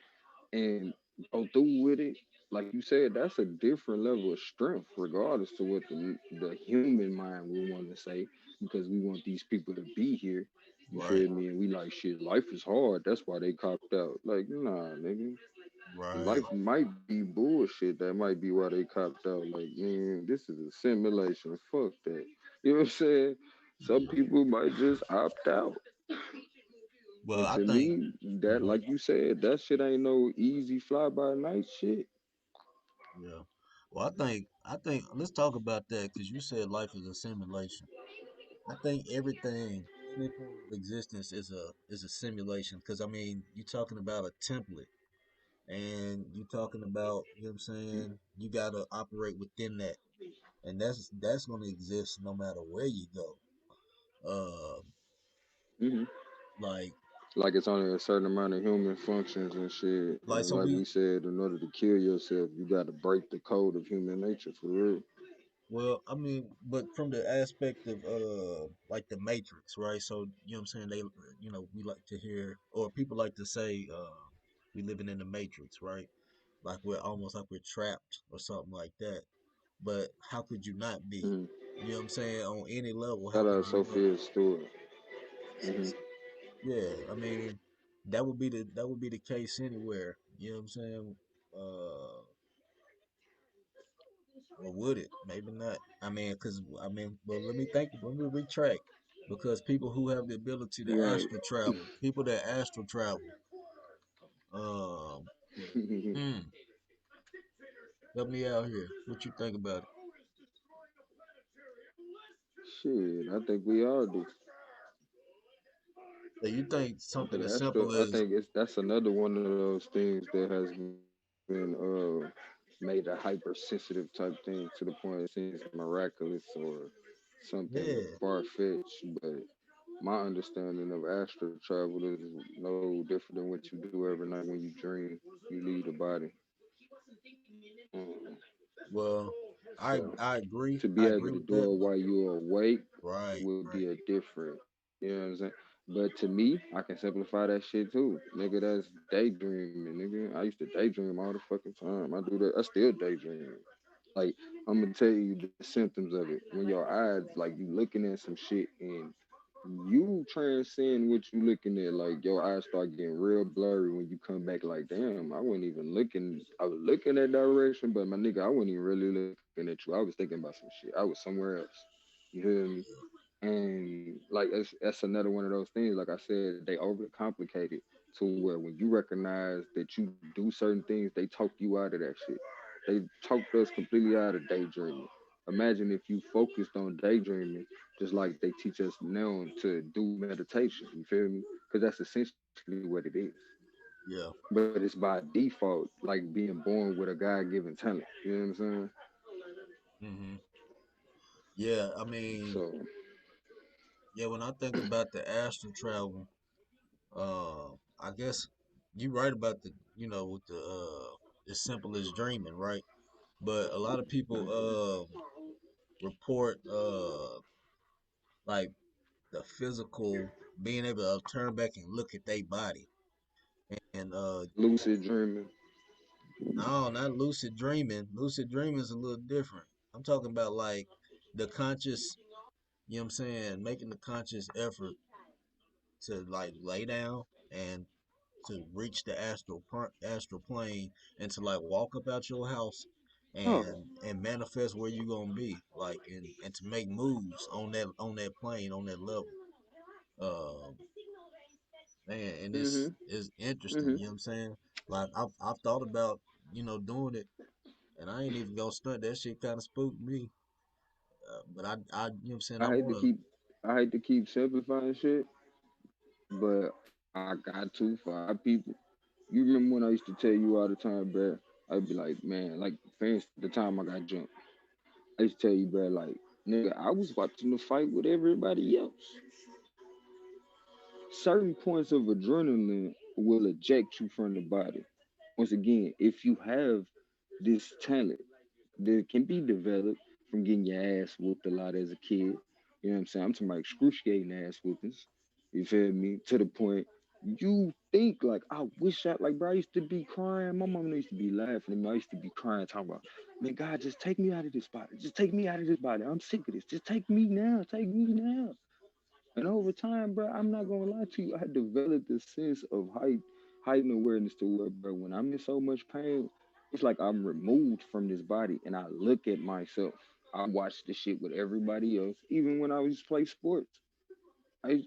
And go through with it. Like you said, that's a different level of strength, regardless to what the human mind will want to say, because we want these people to be here. You right feel me? And we like shit. Life is hard. That's why they copped out. Like, nah, nigga. right Life might be bullshit. That might be why they copped out. Like, man, this is a simulation. Fuck that. You know what I'm saying? Some yeah. people might just opt out. Well, And I to think. me, that, Mhm. like you said, that shit ain't no easy fly by night shit. Yeah. Well, I think let's talk about that because you said life is a simulation. I think everything, any form of existence is a simulation because I mean, you're talking about a template and you're talking about, you know what I'm saying, you got to operate within that. And that's going to exist no matter where you go. Uh Hmm. like Like it's only a certain amount of human functions and shit. like And so like we we said, in order to kill yourself, you got to break the code of human nature for real. well, I mean, but from the aspect of like the Matrix, right? So, you know what I'm saying, we like to hear or people like to say we living in the Matrix, right? Like we're almost like we're trapped or something like that. But how could you not be? Hmm. You know what I'm saying? On any level, how Shout could out you not? Sophia Stewart. Hmm. Yeah, I mean, that would be the case anywhere. You know what I'm saying? Or would it? Maybe not. I mean, well, let me retract. Because people who have the ability to Right. astral travel, people that astral travel, um, hmm, help me out here. What you think about it? Shit, I think we all do. So you think But something as astro, simple I as think that's another one of those things that has been made a hypersensitive type thing to the point it seems miraculous or something yeah, far fetched. But my understanding of astral travel is no different than what you do every night when you dream. You leave the body. Um, well, so I agree. to be I able agree to with do that. it while you're awake Right, would be right. a different, you know what I'm saying? But to me, I can simplify that shit too. Nigga, that's daydreaming, nigga. I used to daydream all the fucking time. I do that. I still daydream. Like, I'm gonna tell you the symptoms of it. When your eyes, like, you looking at some shit and you transcend what you looking at. Like, your eyes start getting real blurry when you come back. Like, damn, I wasn't even looking. I was looking that direction, but my nigga, I wasn't even really looking at you. I was thinking about some shit. I was somewhere else. You hear me? And like that's another one of those things. Like I said, they overcomplicate it to where when you recognize that you do certain things, they talk you out of that shit. They talked us completely out of daydreaming. Imagine if you focused on daydreaming, just like they teach us now to do meditation. You feel me? Because that's essentially what it is. Yeah. But it's by default, like being born with a God given talent. You know what I'm saying? Hmm. Yeah, I mean, So yeah, when I think about the astral travel, I guess you right about the, with the as simple as dreaming, right? But a lot of people report like the physical being able to turn back and look at their body. And lucid dreaming. no, not lucid dreaming. Lucid dreaming is a little different. I'm talking about like the conscious, you know what I'm saying, making the conscious effort to like lay down and to reach the astral plane and to like walk up out your house Oh, and manifest where you gonna be, like, and to make moves on that plane, on that level. Um, Man, and mm-hmm, it's interesting, mm-hmm. you know what I'm saying? Like I've thought about, doing it, and I ain't even gonna stunt. That shit kind of spooked me. But you know what I'm saying? I I hate to wanna. keep I hate to keep simplifying shit, but I got to for our people. You remember when I used to tell you all the time, bro? I'd be like, man, like for instance, the time I got jumped, I used to tell you, bro, like, nigga, I was watching the fight with everybody else. Certain points of adrenaline will eject you from the body. Once again, if you have this talent that can be developed from getting your ass whooped a lot as a kid. You know what I'm saying? I'm talking about excruciating ass whoopings. You feel me? To the point you think like, I wish I like, bro. I used to be crying. My mom used to be laughing at me. I used to be crying, talking about, man, God, just take me out of this body. Just take me out of this body. I'm sick of this. Just take me now. Take me now. And over time, bro, I'm not gonna lie to you. I developed a sense of heightened awareness to where, bro, when I'm in so much pain, it's like I'm removed from this body, and I look at myself. I watch the shit with everybody else, even when I used to play sports.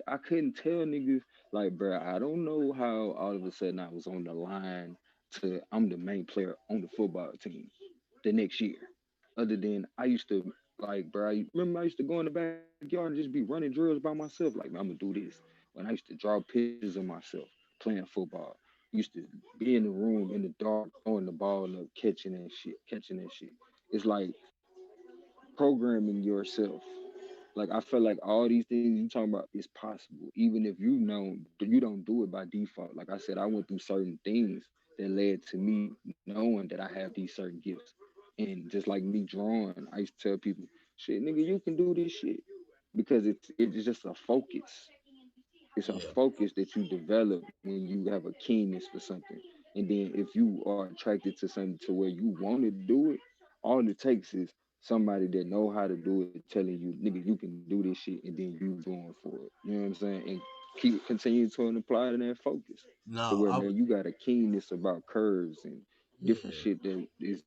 I couldn't tell niggas like, bro, I don't know how all of a sudden I was on the line to I'm the main player on the football team the next year. Other than I used to like, bro, remember I used to go in the backyard and just be running drills by myself. Like, man, I'm gonna do this. When I used to draw pictures of myself playing football, used to be in the room in the dark, throwing the ball up, catching that shit. It's like programming yourself. Like I feel like all these things you talking about is possible, even if you don't do it by default. Like I said, I went through certain things that led to me knowing that I have these certain gifts. And just like me drawing, I used to tell people, "Shit, nigga, you can do this shit," because it's just a focus. It's a Yeah, focus that you develop when you have a keenness for something. And then if you are attracted to something to where you want to do it, all it takes is somebody that know how to do it telling you, nigga, you can do this shit, and then you going for it. You know what I'm saying? And keep continue to apply to that focus to no, where man, you got a keenness about curves and different yeah, shit that is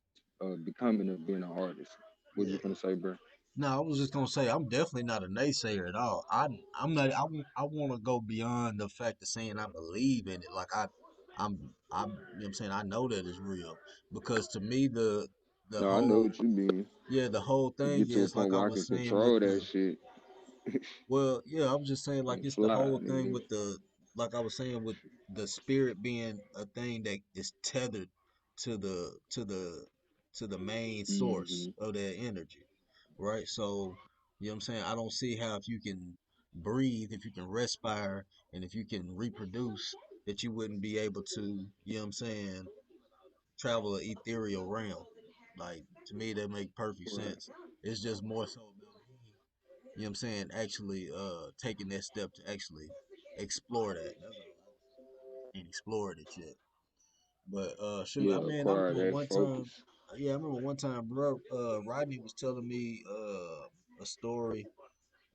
becoming of being an artist. What you gonna yeah. say, bro? No, I was just gonna say I'm definitely not a naysayer at all. I'm not. I want to go beyond the fact of saying I believe in it. Like I'm. You know what I'm saying? I know that it's real because to me the No, I know whole what you mean. yeah, the whole thing Get to a is point like I where I was can saying with control that the shit well, yeah, I was just saying like and it's the fly, whole thing nigga. with like I was saying, with the spirit being a thing that is tethered to the main source Mm-hmm. of that energy, right? So, you know what I'm saying? I don't see how if you can breathe, if you can respire, and if you can reproduce, that you wouldn't be able to, you know what I'm saying, travel an ethereal realm. Like, to me, that make perfect Right. sense. It's just more so about me, you know what I'm saying, actually taking that step to actually explore that. That's all. I ain't explored it yet. But shoot, Yeah, I acquire remember that one time, focus. yeah, I remember one time, bro, Rodney was telling me a story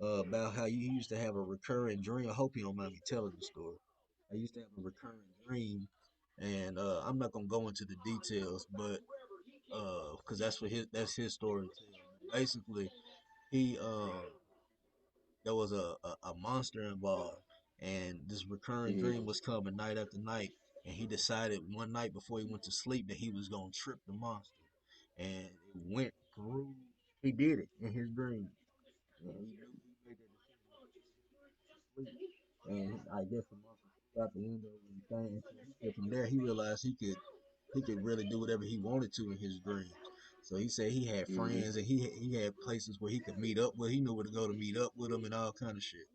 about how you used to have a recurring dream. I hope you don't mind me telling the story. I used to have a recurring dream, and I'm not gonna go into the details, but because that's his story to tell. But basically, he there was a monster involved, and this recurring dream Mm-hmm. was coming night after night. And he decided one night before he went to sleep that he was gonna trip the monster, and it went through. He did it in his dream, and he knew he made that decision to sleep. And I guess the monster flew out the window and thing. And so he said from there he realized he could really do whatever he wanted to in his dreams. So he said he had Mm-hmm. friends and he had places where he could meet up with. He knew where to go to meet up with them and all kind of shit.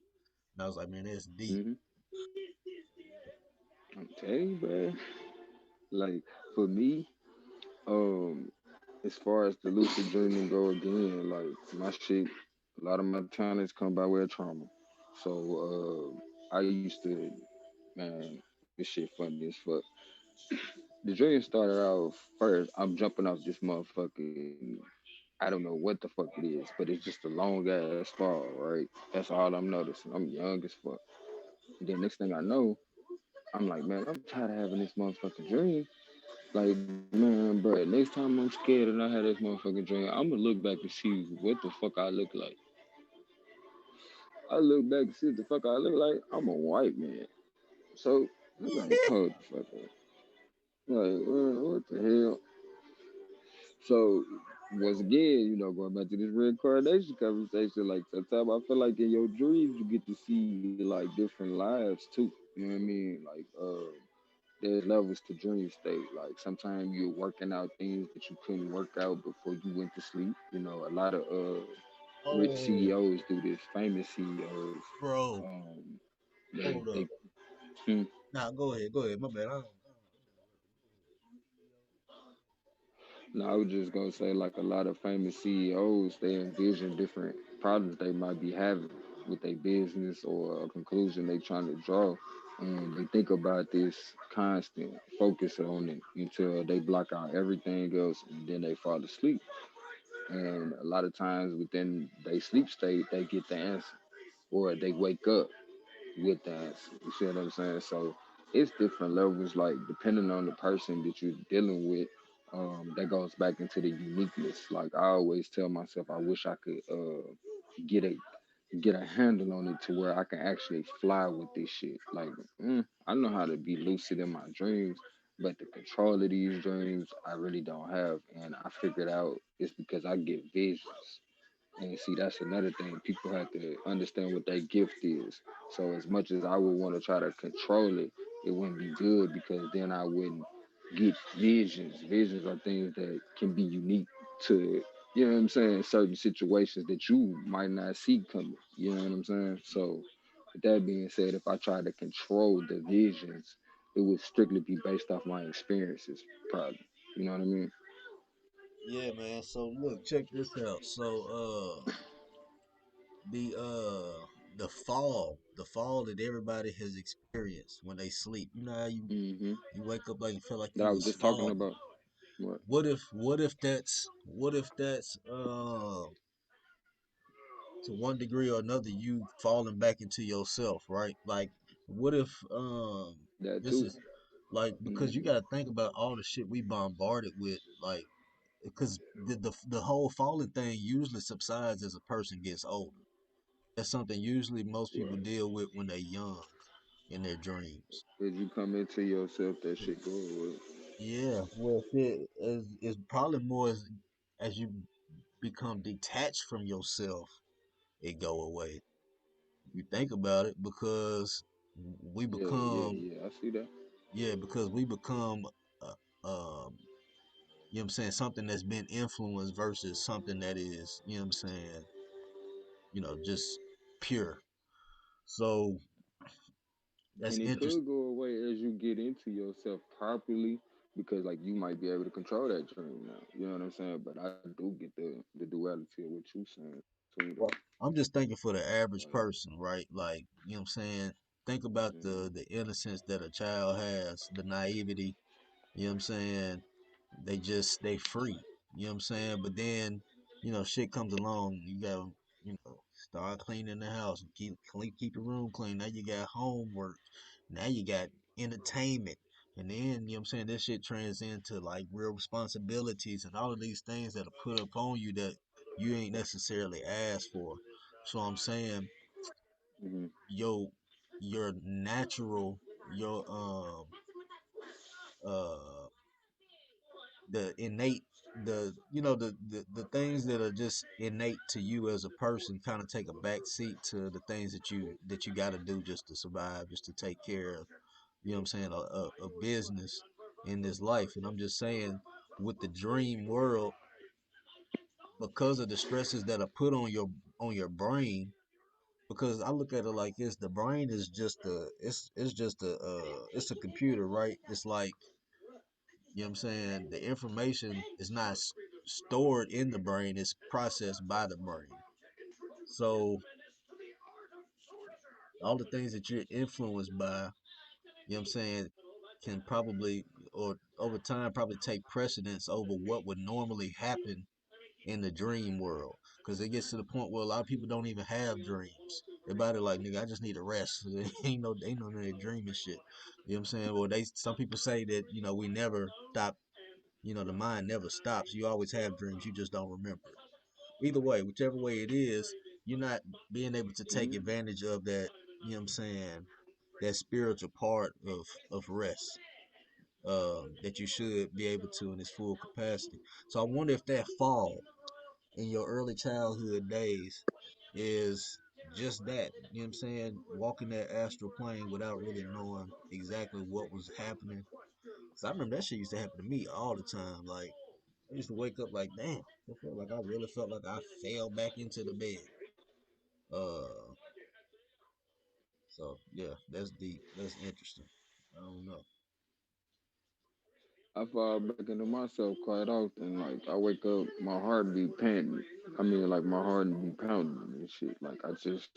And I was like, man, that's deep. Mm-hmm. So yeah. I'm telling you, bro. Like for me, um, as far as the lucid dreaming go again, like my shit, a lot of my talents come by way of trauma. So I used to, man, this shit funny as fuck. The dream started out first. I'm jumping off this motherfucking. I don't know what the fuck it is, but it's just a long ass fall, right? That's all I'm noticing. I'm young as fuck. And then next thing I know, I'm like, man, I'm tired of having this motherfucking dream. Like, man, bro, next time I'm scared and I have this motherfucking dream, I'm gonna look back and see what the fuck I look like. I look back and see what the fuck I look like. I'm a white man. So, I'm like, hold the fuck up. Like, what the hell? So, once again, going back to this reincarnation conversation, like sometimes I feel like in your dreams you get to see like different lives too. You know what I mean? Like, there's levels to dream state. Like sometimes you're working out things that you couldn't work out before you went to sleep. A lot of rich Oh, CEOs do this, famous CEOs. bro, Um, hold they up. hmm. Nah, go ahead, go ahead. My bad. No, I was just gonna say like a lot of famous CEOs, they envision different problems they might be having with their business or a conclusion they trying to draw. And they think about this constant, focus on it until they block out everything else and then they fall asleep. And a lot of times within their sleep state, they get the answer or they wake up with the answer. You see what I'm saying? So it's different levels, like depending on the person that you're dealing with. That goes back into the uniqueness. Like I always tell myself, I wish I could get a get a handle on it to where I can actually fly with this shit. Like, I know how to be lucid in my dreams, but the control of these dreams, I really don't have. And I figured out it's because I get visions. And see, that's another thing. People have to understand what their gift is. So as much as I would want to try to control it, it wouldn't be good because then I wouldn't get visions. Visions are things that can be unique to, what I'm saying, certain situations that you might not see coming. You know what I'm saying? So with that being said, if I tried to control the visions, it would strictly be based off my experiences, probably. You know what I mean? Yeah, man. So look, check this out. So the fall that everybody has experienced when they sleep. You know how Hmm. you wake up like you feel like That you I was was just talking falling. about. What? What if that's to one degree or another you falling back into yourself, right? Like what if That this too. is like because you Hmm. got to think about all the shit we bombarded with, like because the whole falling thing usually subsides as a person gets older. That's something usually most people Right. deal with when they're young in their dreams. As you come into yourself, that shit go away. Yeah, well, shit is probably more as you become detached from yourself, it go away. You think about it because We Yeah, yeah, become, yeah. I see that. yeah, because we become, you know what I'm saying, something that's been influenced versus something that is, you know what I'm saying, just pure. So that's And it interesting. could go away as you get into yourself properly, because like you might be able to control that dream now. You know what I'm saying? But I do get the duality of what you saying too, though. Well, I'm just thinking for the average Like, person, right? Like, you know what I'm saying? Think about mm, the innocence that a child has, the naivety, you know what I'm saying? They free, you know what I'm saying? But then, shit comes along, you got, start cleaning the house, keep your room clean. Now you got homework. Now you got entertainment. And then, you know what I'm saying, this shit trans into like real responsibilities and all of these things that are put upon you that you ain't necessarily asked for. So I'm saying mm-hmm, your your natural your uh the innate the things that are just innate to you as a person kind of take a back seat to the things that you got to do just to survive, just to take care of, you know what I'm saying, a business in this life. And I'm just saying, with the dream world, because of the stresses that are put on your brain, because I look at it like this: the brain is just it's just it's a computer, right? It's like, you know what I'm saying, the information is not stored in the brain; it's processed by the brain. So all the things that you're influenced by, you know what I'm saying, can probably, or over time, probably take precedence over what would normally happen in the dream world. Because it gets to the point where a lot of people don't even have dreams. Everybody like, nigga, I just need a rest. Ain't no dreaming shit. You know what I'm saying? Well, some people say that, we never stop. The mind never stops. You always have dreams. You just don't remember it. Either way, whichever way it is, you're not being able to take mm-hmm. advantage of that, you know what I'm saying, that spiritual part of rest, that you should be able to in its full capacity. So I wonder if that fall in your early childhood days is just that, you know what I'm saying, walking that astral plane without really knowing exactly what was happening. Cause I remember that shit used to happen to me all the time. Like, I used to wake up like, damn, I felt like I really felt like I fell back into the bed. Uh, so yeah, that's deep. That's interesting. I don't know. I fall back into myself quite often. Like I wake up, my heart be panting. I mean, like my heart be pounding and shit. Like I just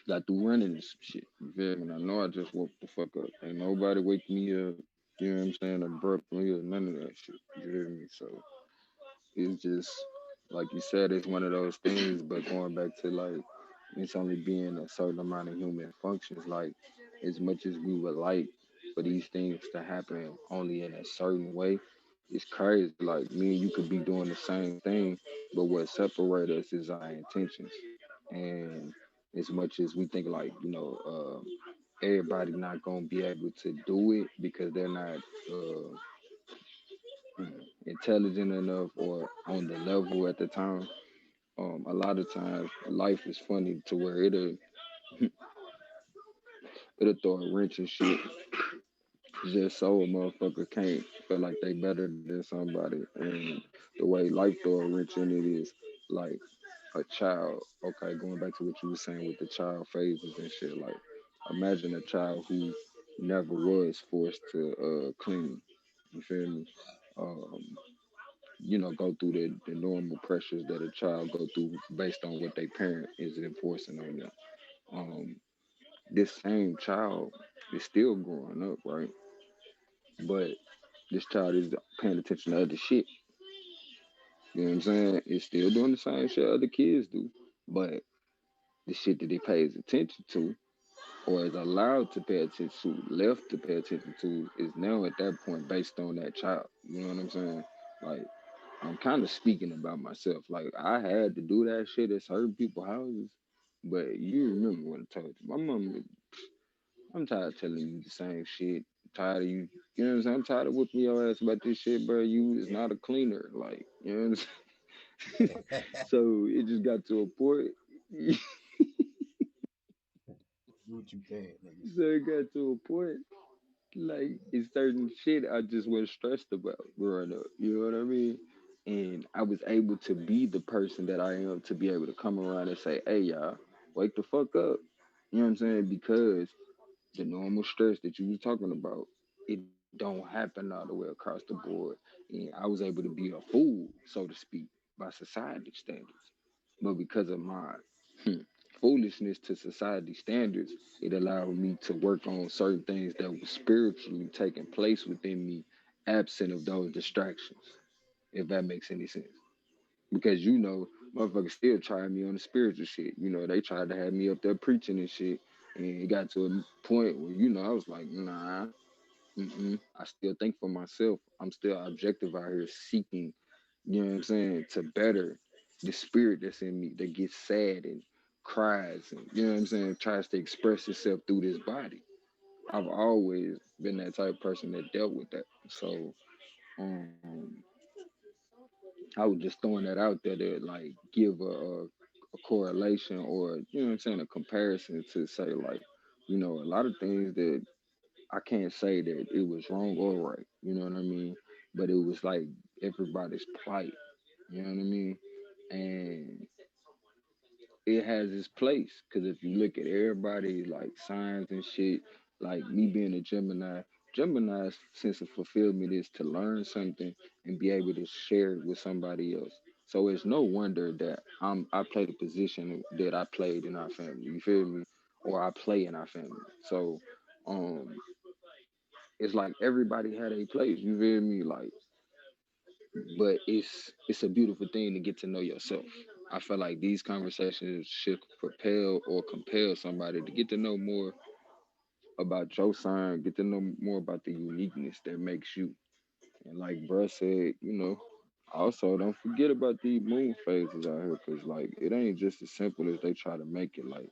got through running and some shit. You feel me? And I know I just woke the fuck up. Ain't nobody wake me up. You know what I'm saying? Abruptly or none of that shit. You feel me? So it's just like you said, it's one of those things. But going back to like, it's only being a certain amount of human functions. Like as much as we would like for these things to happen only in a certain way, it's crazy. Like me and you could be doing the same thing, but what separates us is our intentions. And as much as we think like, everybody not gonna be able to do it because they're not intelligent enough or on the level at the time. A lot of times life is funny to where it'll throw a wrench and shit just so a motherfucker can't feel like they better than somebody. And the way life throw a wrench in it is like a child. Okay, going back to what you were saying with the child phases and shit. Like imagine a child who never was forced to clean. You feel me? Um, go through the normal pressures that a child go through based on what their parent is enforcing on them. Um, this same child is still growing up, right? But this child is paying attention to other shit. You know what I'm saying? It's still doing the same shit other kids do, but the shit that he pays attention to or is allowed to pay attention to, left to pay attention to, is now at that point based on that child. You know what I'm saying? Like I'm kind of speaking about myself. Like I had to do that shit at certain people's houses, but you remember what I told you. My mom, I'm tired of telling you the same shit. Tired of you. You know what I'm saying? I'm tired of whooping your ass about this shit, bro. You is not a cleaner. Like you know what I'm saying? So it just got to a point. what you can, nigga. So it got to a point like it's certain shit I just was stressed about growing up. You know what I mean? And I was able to be the person that I am to be able to come around and say, "Hey, y'all, wake the fuck up." You know what I'm saying? Because the normal stress that you was talking about, it don't happen all the way across the board. And I was able to be a fool, so to speak, by society standards. But because of my foolishness to society standards, it allowed me to work on certain things that was spiritually taking place within me, absent of those distractions, if that makes any sense. Because motherfuckers still trying me on the spiritual shit. They tried to have me up there preaching and shit. And it got to a point where, I was like, nah, I still think for myself. I'm still objective out here seeking, you know what I'm saying, to better the spirit that's in me that gets sad and cries and, you know what I'm saying, tries to express itself through this body. I've always been that type of person that dealt with that. So, um, I was just throwing that out there to like give a correlation or a comparison to say like a lot of things that I can't say that it was wrong or right. You know what I mean? But it was like everybody's plight. You know what I mean? And it has its place because if you look at everybody like signs and shit, like me being a Gemini's sense of fulfillment is to learn something and be able to share it with somebody else. So it's no wonder that I play the position that I played in our family. You feel me? Or I play in our family. So um it's like everybody had a place. You feel me? Like, but it's a beautiful thing to get to know yourself. I feel like these conversations should propel or compel somebody to get to know more about your sign, get to know more about the uniqueness that makes you. And like bruh said, also don't forget about these moon phases out here, cause like it ain't just as simple as they try to make it. Like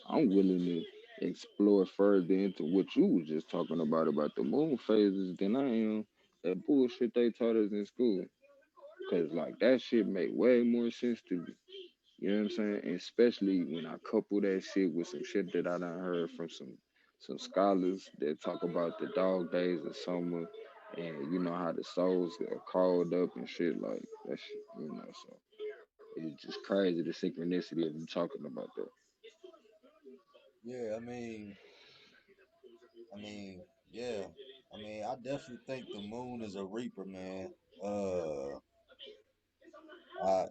I'm willing to explore further into what you was just talking about the moon phases than I am that bullshit they taught us in school. Cause like that shit make way more sense to me. You know what I'm saying? And especially when I couple that shit with some shit that I done heard from some scholars that talk about the dog days of summer and how the souls are called up and shit like that shit. So it's just crazy the synchronicity of you talking about that. Yeah, I mean, yeah. I definitely think the moon is a reaper, man. I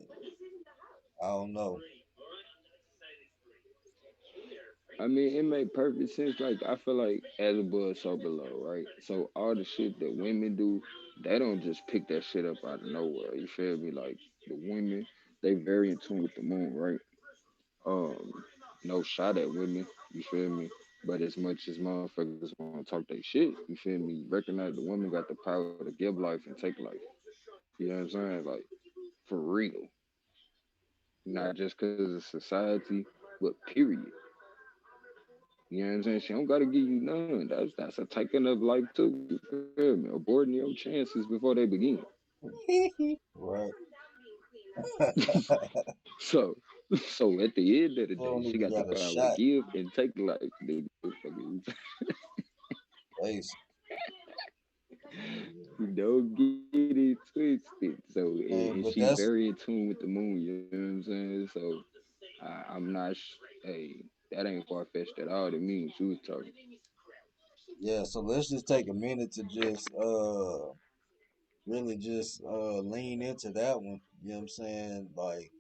I don't know. I mean, it make perfect sense. Like I feel like as above, so below, right? So all the shit that women do, they don't just pick that shit up out of nowhere. You feel me? Like the women, they very in tune with the moon, right? Um, no shot at women, you feel me? But as much as motherfuckers want to talk their shit, you feel me? Recognize the woman got the power to give life and take life. You know what I'm saying? Like for real, not Yeah. just because of society, but period. You know what I'm saying? She don't gotta give you none. That's a taking of life too. You feel me? Aborting your chances before they begin. Right. So, so at the end of the They day, don't she even got the got a power to shot, give and take life. The motherfucker. basic. Don't get it twisted. So, and Man, she but very that's in tune with the moon. You know what I'm saying? So, I'm not. Hey, that ain't far fetched at all to me. What you was talking. yeah. So let's just take a minute to just really just lean into that one. You know what I'm saying? Like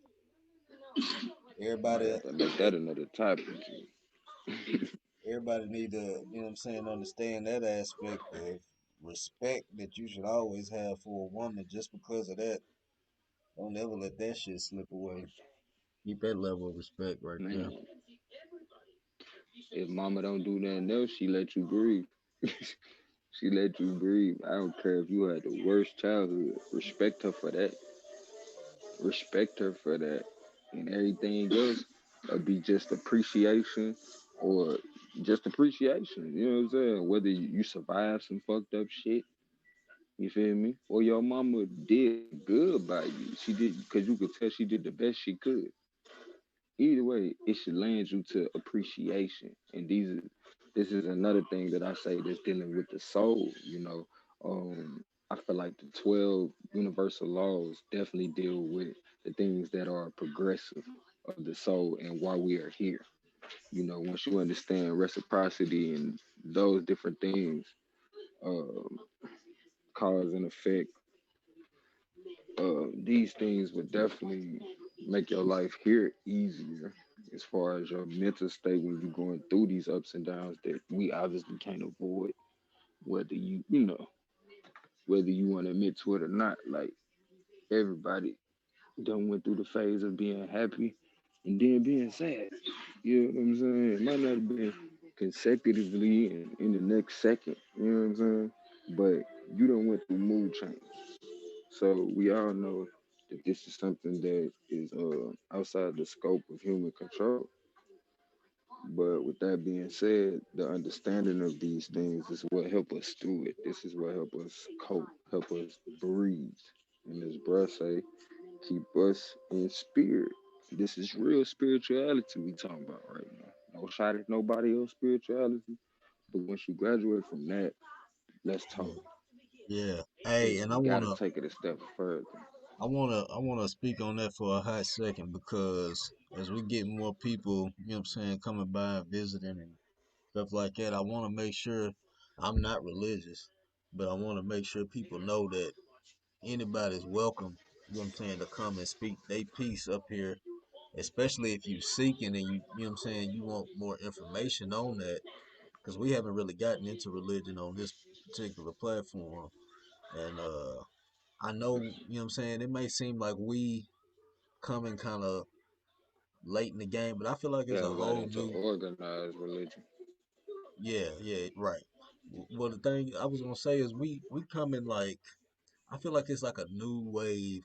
Might everybody, have to make that another topic. everybody need to, you know what I'm saying, understand that aspect of respect that you should always have for a woman. Just because of that, don't ever let that shit slip away. Keep that level of respect right there. Man, if mama don't do nothing else, she let you breathe. She let you breathe. I don't care if you had the worst childhood. Respect her for that. Respect her for that. And everything else would be just appreciation or just appreciation. You know what I'm saying? Whether you survive some fucked up shit, you feel me? Or your mama did good by you. She did because you could tell she did the best she could. either way, it should land you to appreciation. And this is another thing that I say that's dealing with the soul. I feel like the 12 universal laws definitely deal with the things that are progressive of the soul and why we are here. Once you understand reciprocity and those different things, um, cause and effect, these things would definitely make your life here easier as far as your mental state when you're going through these ups and downs that we obviously can't avoid, whether whether you want to admit to it or not. Like everybody done went through the phase of being happy and then being sad. You know what I'm saying? It might not have been consecutively and in the next second. You know what I'm saying? But you done went through mood change. So we all know that this is something that is outside the scope of human control. But with that being said, the understanding of these things is what help us through it. This is what help us cope, help us breathe. And as bruh say, keep us in spirit. This is real spirituality we talking about right now. No shot at nobody else spirituality. But once you graduate from that, let's talk. Yeah. Yeah. Cause Hey, and we gotta take it a step further. I wanna speak on that for a hot second because as we get more people, you know what I'm saying, coming by and visiting and stuff like that, I wanna make sure I'm not religious, but I wanna make sure people know that anybody's welcome, you know what I'm saying, to come and speak they piece up here, especially if you seeking and you know what I'm saying, you want more information on that, because we haven't really gotten into religion on this particular platform. And I know, you know what I'm saying, it may seem like we coming kind of late in the game, but I feel like We it's a haven't got whole into new, organized religion. yeah, yeah, right. Well, the thing I was gonna say is we coming like I feel like it's like a new wave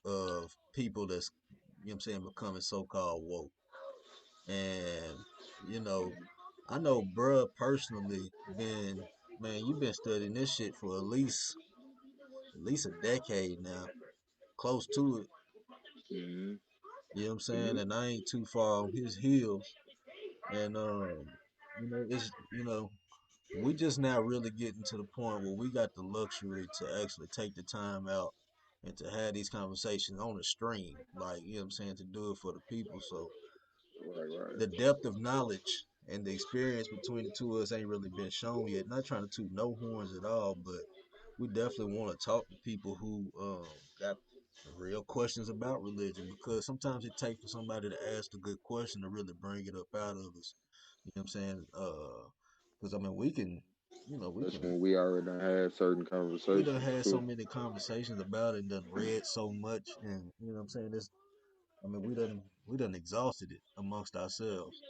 of people that's you know what I'm saying becoming so-called woke. And you know, I know bruh personally been man, you've been studying this shit for at least a decade now, close to it. Hmm. You know what I'm saying? Hmm. And I ain't too far on his heels. And it's we just now really getting to the point where we got the luxury to actually take the time out and to have these conversations on the stream. Like, you know what I'm saying, to do it for the people. So Right, the right. depth of knowledge and the experience between the two of us ain't really been shown yet. Not trying to toot no horns at all, but we definitely want to talk to people who got real questions about religion because sometimes it takes for somebody to ask a good question to really bring it up out of us. You know what I'm saying? Because I mean, we can, we That's can, when we already done had certain we done conversations had so too. many conversations about it and done read so much, and you know what I'm saying? I mean, we done exhausted it amongst ourselves.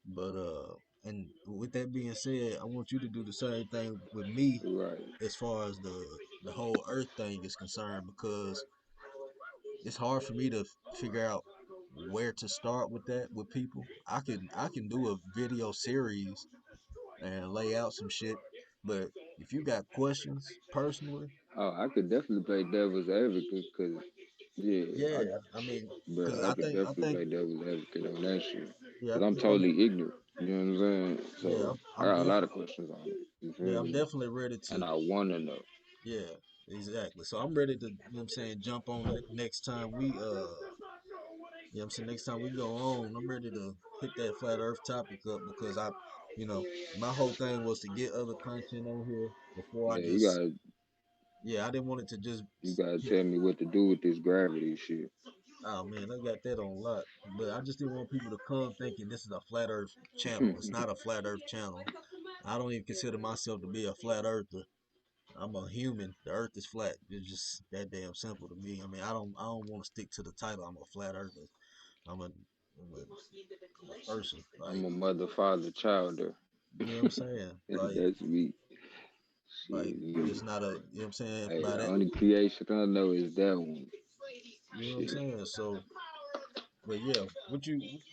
But and with that being said, I want you to do the same thing with me Right. as far as the whole Earth thing is concerned because it's hard for me to figure out where to start with that with people. I can do a video series and lay out some shit, but if you got questions personally, Oh, I could definitely play devil's advocate because, yeah, yeah, I mean, but cause I I could think I definitely think play devil's advocate on that shit. yeah, Because I'm cause I mean, totally ignorant. You know what I'm saying? yeah, So I I'm got a lot definitely of questions on it. You yeah, feel I'm me? definitely ready And to I want to know. yeah, exactly. So I'm ready to what I'm saying jump on next time we you know what I'm saying next time we go on. I'm ready to hit that flat Earth topic up because you know my whole thing was to get other content on here before I Yeah, just yeah I didn't want it to just you gotta hit. tell me what to do with this gravity shit. Oh man, I got that on lock. But I just didn't want people to come thinking this is a flat Earth channel. It's not a flat Earth channel. I don't even consider myself to be a flat earther. I'm a human. The Earth is flat. It's just that damn simple to me. I mean, I don't want to stick to the title. I'm a flat earther. I'm a I'm a person. I'm Like a mother, father, childer. you know what I'm saying. That's me. Like Shit, it's me. not a you know what I'm saying. Hey, By the that only creation I know is that one. you know what I'm Shit. saying. So, but yeah, what you want with that?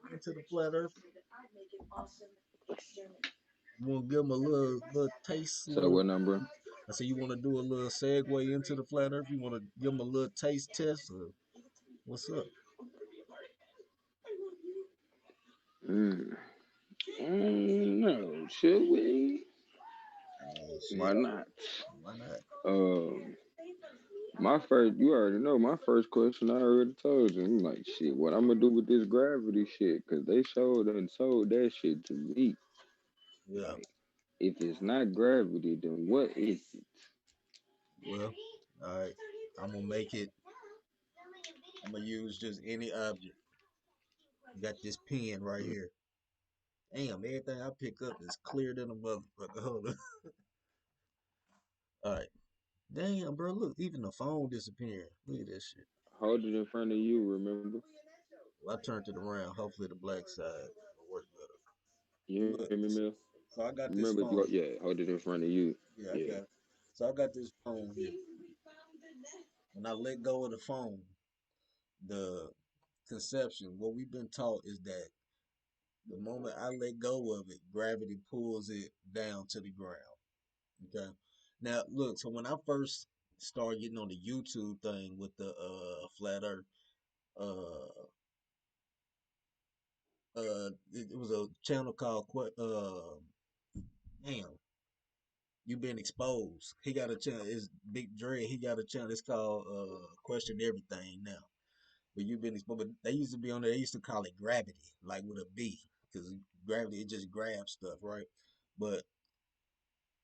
You into the flat Earth? You want to give them a little taste, So what number? I say you want to do a little segue into the flat Earth. You want to give them a little taste test, or What's up? Mm. No, should we? Why Shit. not? Why not? Um, my first, you already know, my first question I already told you. I'm like, shit, what I'm gonna do with this gravity shit? Cause they showed and sold that shit to me. Yeah. Like, if it's not gravity, then what is it? Well, all right. I'm gonna make it. I'm gonna use just any object. Got this pen right here. Damn, everything I pick up is clear than a motherfucker. Hold on. All right. Damn, bro. Look, even the phone disappearing. Look at this shit. Hold it in front of you, remember? Well, I turned it around. Hopefully, the black side will work better. You hear me, Look. Mill? So I got this Remember, you, phone. yeah, hold it in front of you. Yeah, I Yeah. got it. So I got this phone here. When I let go of the phone, the conception, what we've been taught is that the moment I let go of it, gravity pulls it down to the ground. Okay. Now, look, so when I first started getting on the YouTube thing with the flat earth, uh it was a channel called damn, you been exposed. He got a channel, it's Big Dre, he got a channel, it's called Question Everything now. But you've been exposed. But they used to be on there. They used to call it gravity, like with a B, because gravity it just grabs stuff, right? But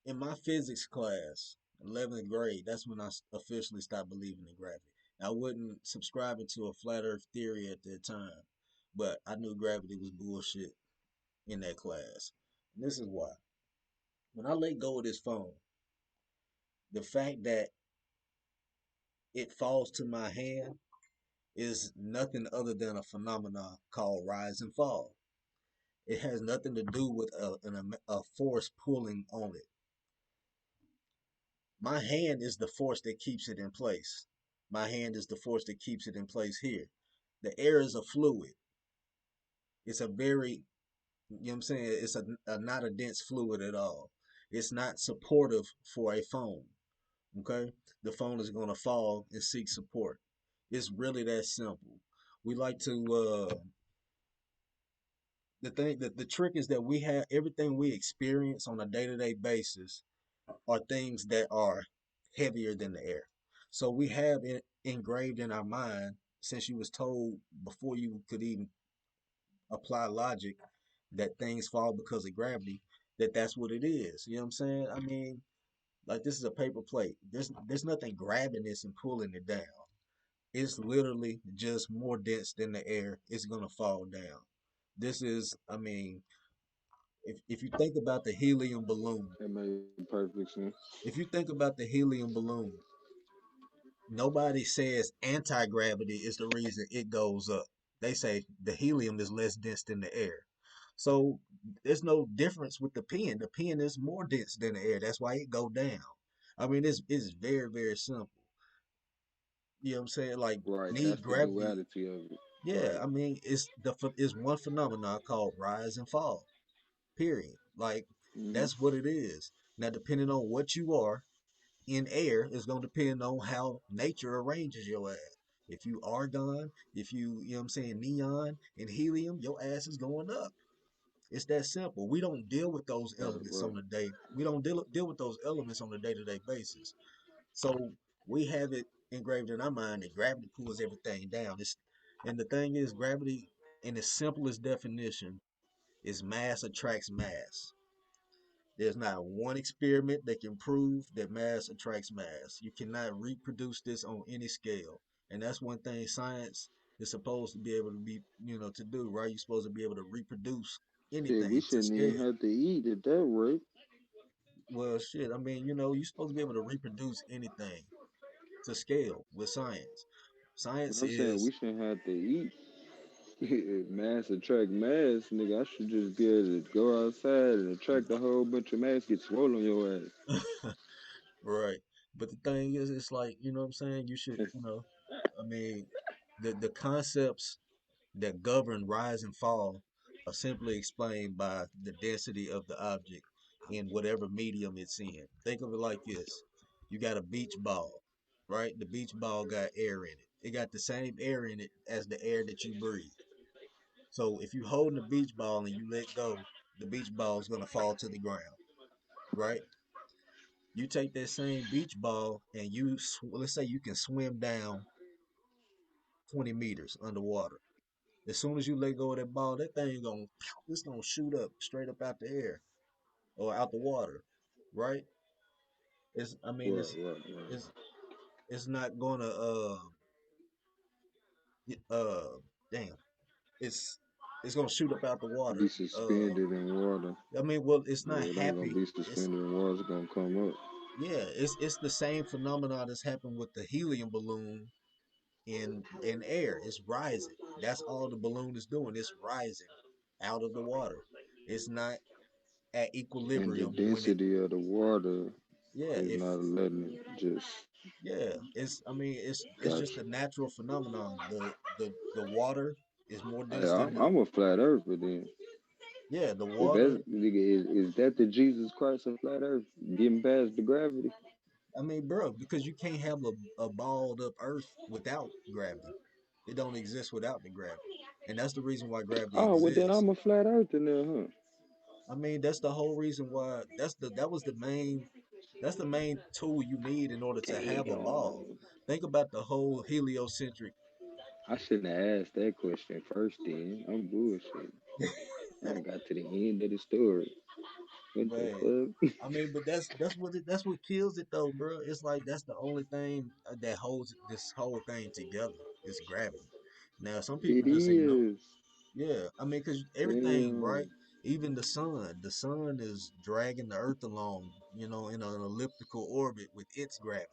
in my physics class, 11th grade, that's when I officially stopped believing in gravity. I wasn't subscribing to a flat Earth theory at that time, but I knew gravity was bullshit in that class. And this is why. When I let go of this phone, the fact that it falls to my hand is nothing other than a phenomenon called rise and fall. It has nothing to do with a force pulling on it. My hand is the force that keeps it in place. My hand is the force that keeps it in place here. The air is a fluid. It's a very, you know what I'm saying? It's not a dense fluid at all. It's not supportive for a phone. Okay? The phone is going to fall and seek support. It's really that simple. We like to, the thing that the trick is that we have everything we experience on a day-to-day basis are things that are heavier than the air. So we have it engraved in our mind since you was told before you could even apply logic that things fall because of gravity, that that's what it is. You know what I'm saying? I mean, like this is a paper plate. There's nothing grabbing this and pulling it down. It's literally just more dense than the air. It's gonna fall down. This is, I mean, if you think about the helium balloon, That made perfect sense. if you think about the helium balloon, nobody says anti-gravity is the reason it goes up. They say the helium is less dense than the air. So there's no difference with the pen. The pen is more dense than the air. That's why it go down. I mean, it's very, very simple. You know what I'm saying? Like Right, need that's the gravity. duality of it. Yeah, Right. I mean, it's one phenomenon called rise and fall. Period. Like Hmm. that's what it is. Now, depending on what you are, in air is going to depend on how nature arranges your ass. If you argon, if you know what I'm saying, neon and helium, your ass is going up. It's that simple. We don't deal with those Right, elements right. on a day. We don't deal with those elements on a day-to-day basis. So we have it engraved in our mind that gravity pulls everything down. And the thing is, gravity, in its simplest definition, is mass attracts mass. There's not one experiment that can prove that mass attracts mass. You cannot reproduce this on any scale. And that's one thing science is supposed to be able to be, to do, right? You're supposed to be able to reproduce Shit, we anything to shouldn't even scale. have to eat at that rate. Well, shit, I mean, you're supposed to be able to reproduce anything to scale with science. But Science I'm saying is, we shouldn't have to eat. Mass attract mass, nigga. I should just be able to go outside and attract a whole bunch of mass, get swollen on your right. But the thing is, it's like, you know what I'm saying? You should, ass. I mean, the concepts that govern rise and fall are simply explained by the density of the object in whatever medium it's in. Think of it like this. You got a beach ball, right? The beach ball got air in it. it got the same air in it as the air that you breathe. So if you holding a beach ball and you let go, the beach ball is gonna fall to the ground, right? You take that same beach ball and let's say you can swim down 20 meters underwater. As soon as you let go of that ball, that thing gonna it's gonna shoot up straight up out the air or out the water, right? It's I mean Right, right, right. it's it's not gonna uh damn it's it's gonna shoot up out the Be water. suspended in water. I mean, well, it's not Yeah, it ain't gonna happy. be It's suspended in water. It's gonna come up. yeah, it's the same phenomenon that's happened with the helium balloon in air. It's rising. That's all the balloon is doing. It's rising out of the water. It's not at And the equilibrium when it density of the water yeah, is if not letting it just yeah, it's I mean it's just gotcha. a natural phenomenon. The water is more Hey, dense than I'm, the I'm a flat earther then. yeah, the Is water. that nigga, is that the Jesus Christ of flat earth? Getting past the gravity? I mean, bro, because you can't have a balled up earth without gravity. It don't exist without the gravity. And that's the reason why gravity Oh, well then exists. I'm a flat earther now, huh? I mean, that's the whole reason why that was the main tool you need in order to have a ball. Damn. Think about the whole heliocentric I shouldn't have asked that question first then. I'm bullshit. I ain't got to the end of the story. What the man. fuck? I mean, but that's what kills it though, bro. It's like that's the only thing that holds this whole thing together is gravity. Now, some people It just ignore. is. Yeah, I mean, cause everything, right? Damn. Even the sun is dragging the Earth along, in an elliptical orbit with its gravity.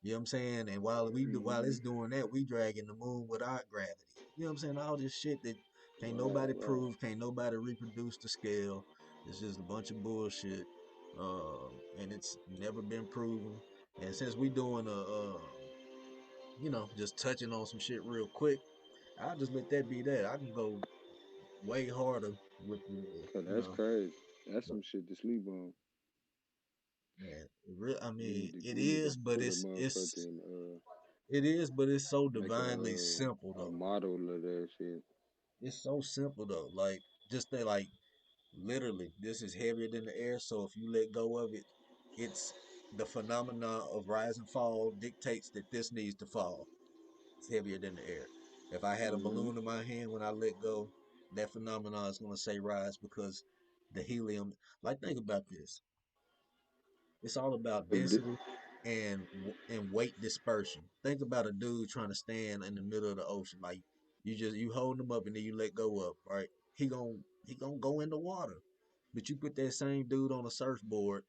You know what I'm saying? And while Hmm. it's doing that, we dragging the moon with our gravity. You know what I'm saying? All this shit that can't Right, nobody right. prove, can't nobody reproduce the scale. It's just a bunch of bullshit, and it's never been proven. And since we doing just touching on some shit real quick, I'll just let that be that. I can go way harder with the, Cause that's crazy. That's but some shit to sleep on. man, I mean, We need to put a motherfucking it is, but it's so make divinely simple a though. model of that shit. It's so simple though. Like just that, like literally, this is heavier than the air. So if you let go of it, it's the phenomena of rise and fall dictates that this needs to fall. It's heavier than the air. If I had a Hmm. balloon in my hand when I let go, that phenomenon is going to say rise because the helium. Like think about this. It's all about But thi- density and weight dispersion. Think about a dude trying to stand in the middle of the ocean, like you hold him up and then you let go of, right? He gonna go in the water, but you put that same dude on a surfboard,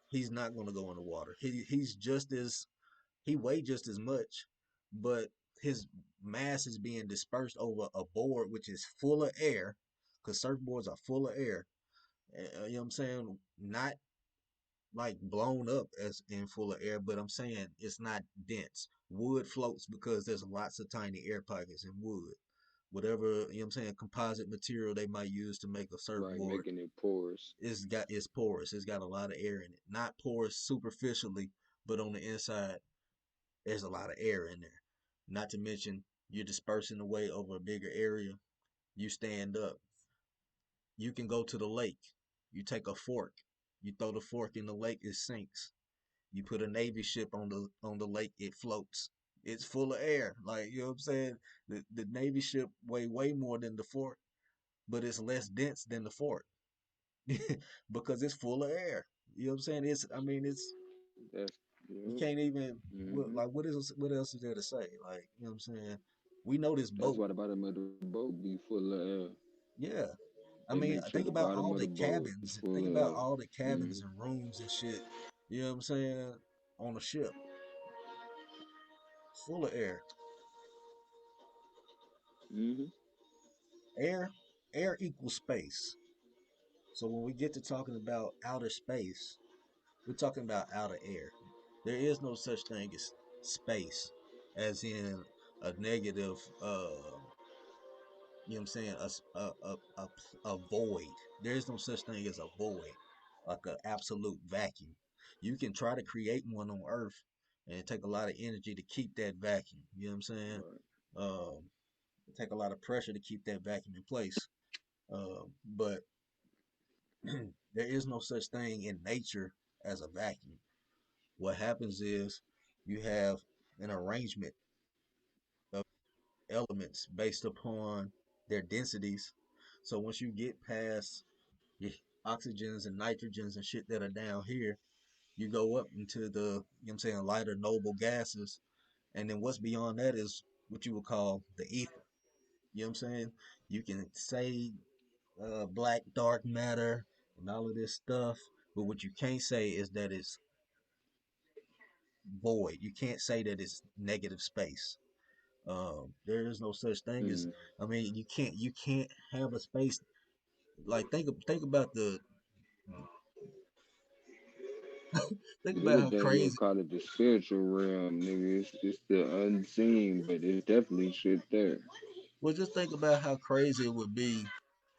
he's not gonna go in the water. He weigh just as much, but his mass is being dispersed over a board which is full of air, because surfboards are full of air. You know what I'm saying? Not like blown up as in full of air, but I'm saying it's not dense. Wood floats because there's lots of tiny air pockets in wood. Whatever, you know what I'm saying, composite material they might use to make a right, surfboard, making it porous. it's porous. It's got a lot of air in it. Not porous superficially, but on the inside, there's a lot of air in there. Not to mention you're dispersing away over a bigger area. You stand up. You can go to the lake. You take a fork. You throw the fork in the lake, it sinks. You put a Navy ship on the lake, it floats. It's full of air. Like, you know what I'm saying? The Navy ship weigh way more than the fort, but it's less dense than the fort because it's full of air. You know what I'm saying? It's That's you yeah. can't even Hmm. what else is there to say? Like, you know what I'm saying? We know this That's boat. why the bottom of the boat be full of air. Yeah. I They mean, make sure think the about bottom all of the the boat is cabins. full Think of about air. all the Hmm. cabins and rooms and shit. You know what I'm saying? On a ship, full of air. Hmm. Air, air equals space. So when we get to talking about outer space, we're talking about outer air. There is no such thing as space, as in a negative, you know what I'm saying, a void. There is no such thing as a void, like an absolute vacuum. You can try to create one on Earth, and it take a lot of energy to keep that vacuum. You know what I'm saying? Right. Um, it take a lot of pressure to keep that vacuum in place. But there is no such thing in nature as a vacuum. What happens is you have an arrangement of elements based upon their densities. So once you get past your oxygens and nitrogens and shit that are down here, you go up into the, you know what I'm saying, lighter noble gases. And then what's beyond that is what you would call the ether. You know what I'm saying? You can say black dark matter and all of this stuff, but what you can't say is that it's void. You can't say that it's negative space. There is no such thing as, Mm. I mean, you can't have a space like think about the think They about would how damn near crazy. call it the spiritual realm, nigga. It's the unseen, but it's definitely shit there. Well, just think about how crazy it would be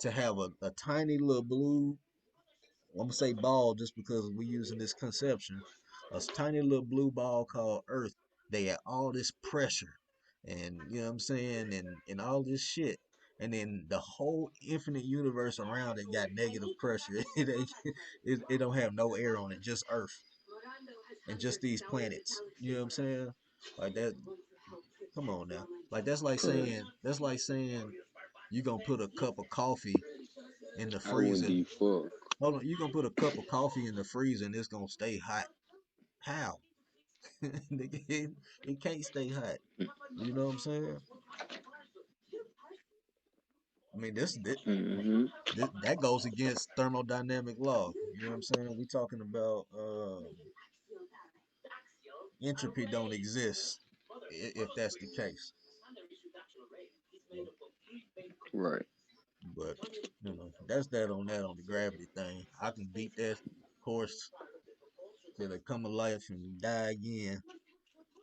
to have a tiny little blue. I'm gonna say ball just because we're using this conception. Tiny little blue ball called Earth. They had all this pressure, and you know what I'm saying, and all this shit. And then the whole infinite universe around it got negative pressure. It don't have no air on it, just Earth and just these planets. You know what I'm saying? Like that. Come on now. Like Correct. that's like saying you gonna put a cup of coffee in the I wouldn't freezer. give fuck. Hold on, you gonna put a cup of coffee in the freezer and it's gonna stay hot. How? It can't stay hot. You know what I'm saying? I mean, Mm-hmm. that goes against thermodynamic law. You know what I'm saying? We talking about entropy don't exist if that's the case. Right. But that's that on the gravity thing. I can beat that horse till they come alive and die again,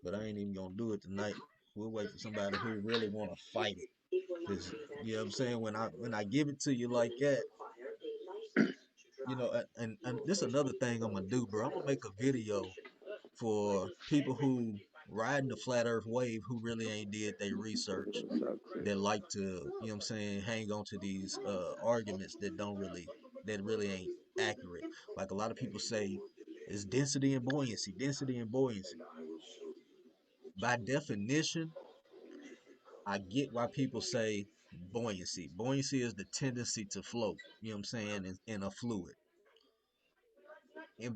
but I ain't even gonna do it tonight. We'll wait for somebody who really want to fight it. Cause you know what I'm saying, when I give it to you like that, and this is another thing I'm gonna do, bro. I'm gonna make a video for people who riding the flat earth wave who really ain't did their research, Success. that like to, you know what I'm saying, hang on to these arguments that really ain't accurate. Like a lot of people say it's density and buoyancy, density and buoyancy. By definition, I get why people say buoyancy. Buoyancy is the tendency to float, you know what I'm saying, in a fluid. Yeah.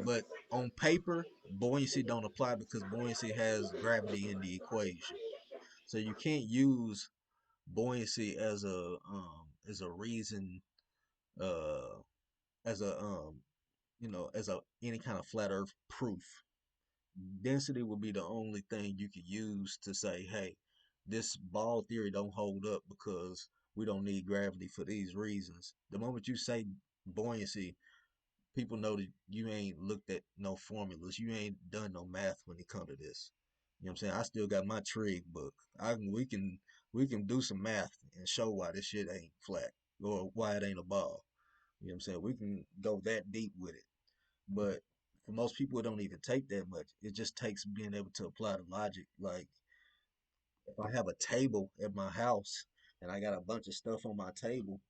But on paper, buoyancy don't apply because buoyancy has gravity in the equation. So you can't use buoyancy as a reason uh as a as a any kind of flat earth proof. Density would be the only thing you could use to say, hey, this ball theory don't hold up because we don't need gravity for these reasons. The moment you say buoyancy, people know that you ain't looked at no formulas. You ain't done no math when it come to this. You know what I'm saying? I still got my trig book. We can do some math and show why this shit ain't flat or why it ain't a ball. You know what I'm saying? We can go that deep with it. But for most people, it don't even take that much. It just takes being able to apply the logic. Like if I have a table at my house and I got a bunch of stuff on my table,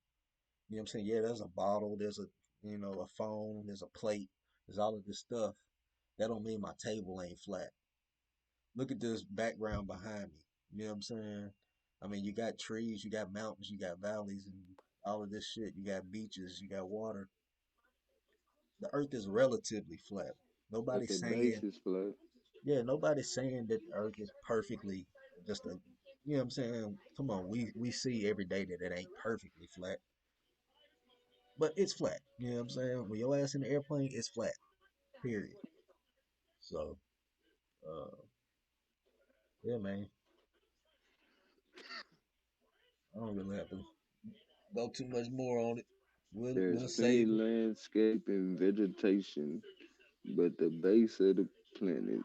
you know what I'm saying? Yeah, there's a bottle, there's a phone, there's a plate, there's all of this stuff. That don't mean my table ain't flat. Look at this background behind me. You know what I'm saying? I mean, you got trees, you got mountains, you got valleys, and all of this shit. You got beaches, you got water. The earth is relatively flat. At Nobody's the saying, basis flat. yeah, nobody's saying that the earth is perfectly just a, you know what I'm saying? Come on, we see every day that it ain't perfectly flat, but it's flat. You know what I'm saying? When your ass in the airplane, it's flat. Period. So, uh, yeah, man. I don't really have to go too much more on it. We'll There's plenty save it. landscape and vegetation, but the base of the planet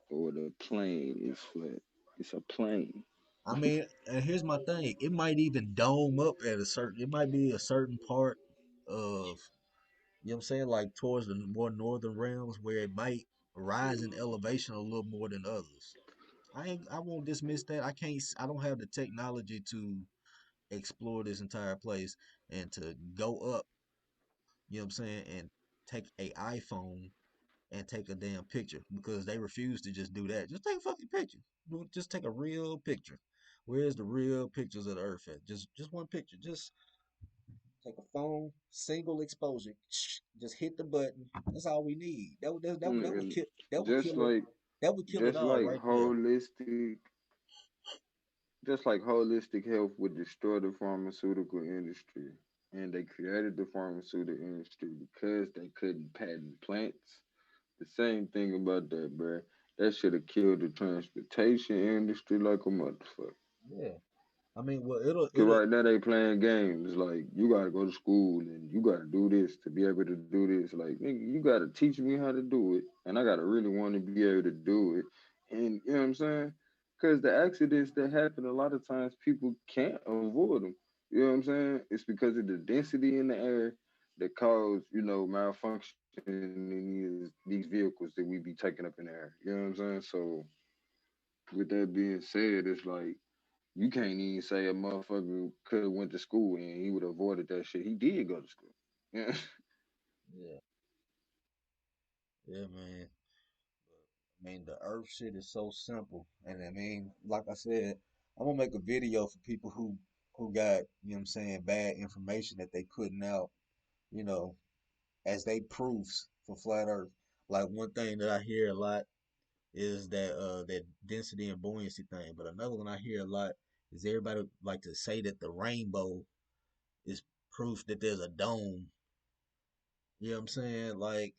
or the plane is flat. It's a plane. I mean, and here's my thing. It might even dome up at a certain. It might be a certain part of, you know what I'm saying, like towards the more northern realms where it might rise in elevation a little more than others. I won't dismiss that. I don't have the technology to explore this entire place and to go up, you know what I'm saying, and take a iPhone and take a damn picture because they refuse to just do that. Just take a fucking picture. Just take a real picture. Where's the real pictures of the earth at? Just one picture. Just take a phone, single exposure. Just hit the button. That's all we need. That would And kill just like that would kill it just all like right there. holistic health would destroy the pharmaceutical industry. And they created the pharmaceutical industry because they couldn't patent plants. The same thing about that, bruh. That should have killed the transportation industry like a motherfucker. Yeah. I mean, well, Cause it'll right now they playing games like you gotta go to school and you gotta do this to be able to do this. Like nigga, you gotta teach me how to do it, and I gotta really want to be able to do it. And you know what I'm saying? Cause the accidents that happen a lot of times people can't avoid them. You know what I'm saying? It's because of the density in the air that cause malfunction in these vehicles that we be taking up in the air. You know what I'm saying? So with that being said, it's like you can't even say a motherfucker could have went to school and he would have avoided that shit. He did go to school. Yeah. yeah, yeah, man. I mean, the earth shit is so simple. And I mean, like I said, I'm gonna make a video for people who got, you know what I'm saying, bad information that they putting out, you know, as they proofs for flat earth. Like one thing that I hear a lot is that density and buoyancy thing. But another one I hear a lot is everybody like to say that the rainbow is proof that there's a dome. You know what I'm saying? Like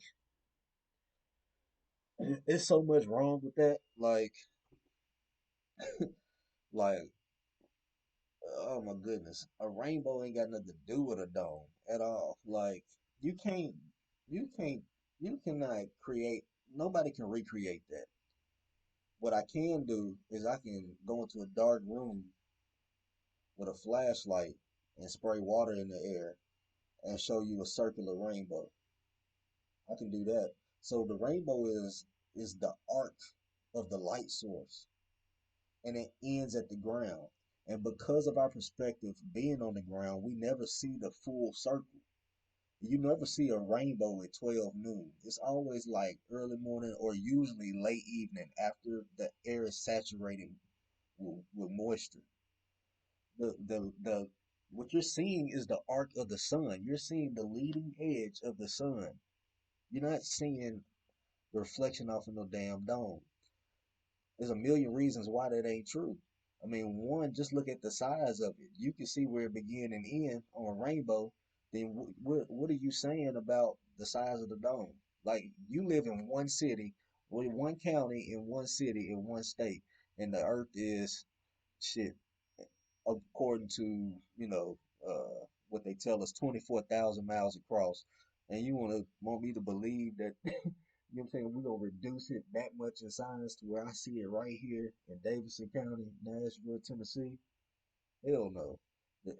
it's so much wrong with that. Like oh my goodness, a rainbow ain't got nothing to do with a dome at all. Like you can't, you can't, you cannot create. Nobody can recreate that. What I can do is I can go into a dark room with a flashlight and spray water in the air and show you a circular rainbow. I can do that. So the rainbow is the arc of the light source and it ends at the ground. And because of our perspective being on the ground, we never see the full circle. You never see a rainbow at 12 noon. It's always like early morning or usually late evening after the air is saturated with moisture. The what you're seeing is the arc of the sun. You're seeing the leading edge of the sun. You're not seeing the reflection off of no damn dome. There's a million reasons why that ain't true. I mean, one, just look at the size of it. You can see where it begin and end on a rainbow. Then what are you saying about the size of the dome? Like you live in one city, with one county, in one city, in one state, and the Earth is shit according to what they tell us 24,000 miles across, and you want me to believe that you know what I'm saying, we're gonna reduce it that much in size to where I see it right here in Davidson County, Nashville, Tennessee? Hell no.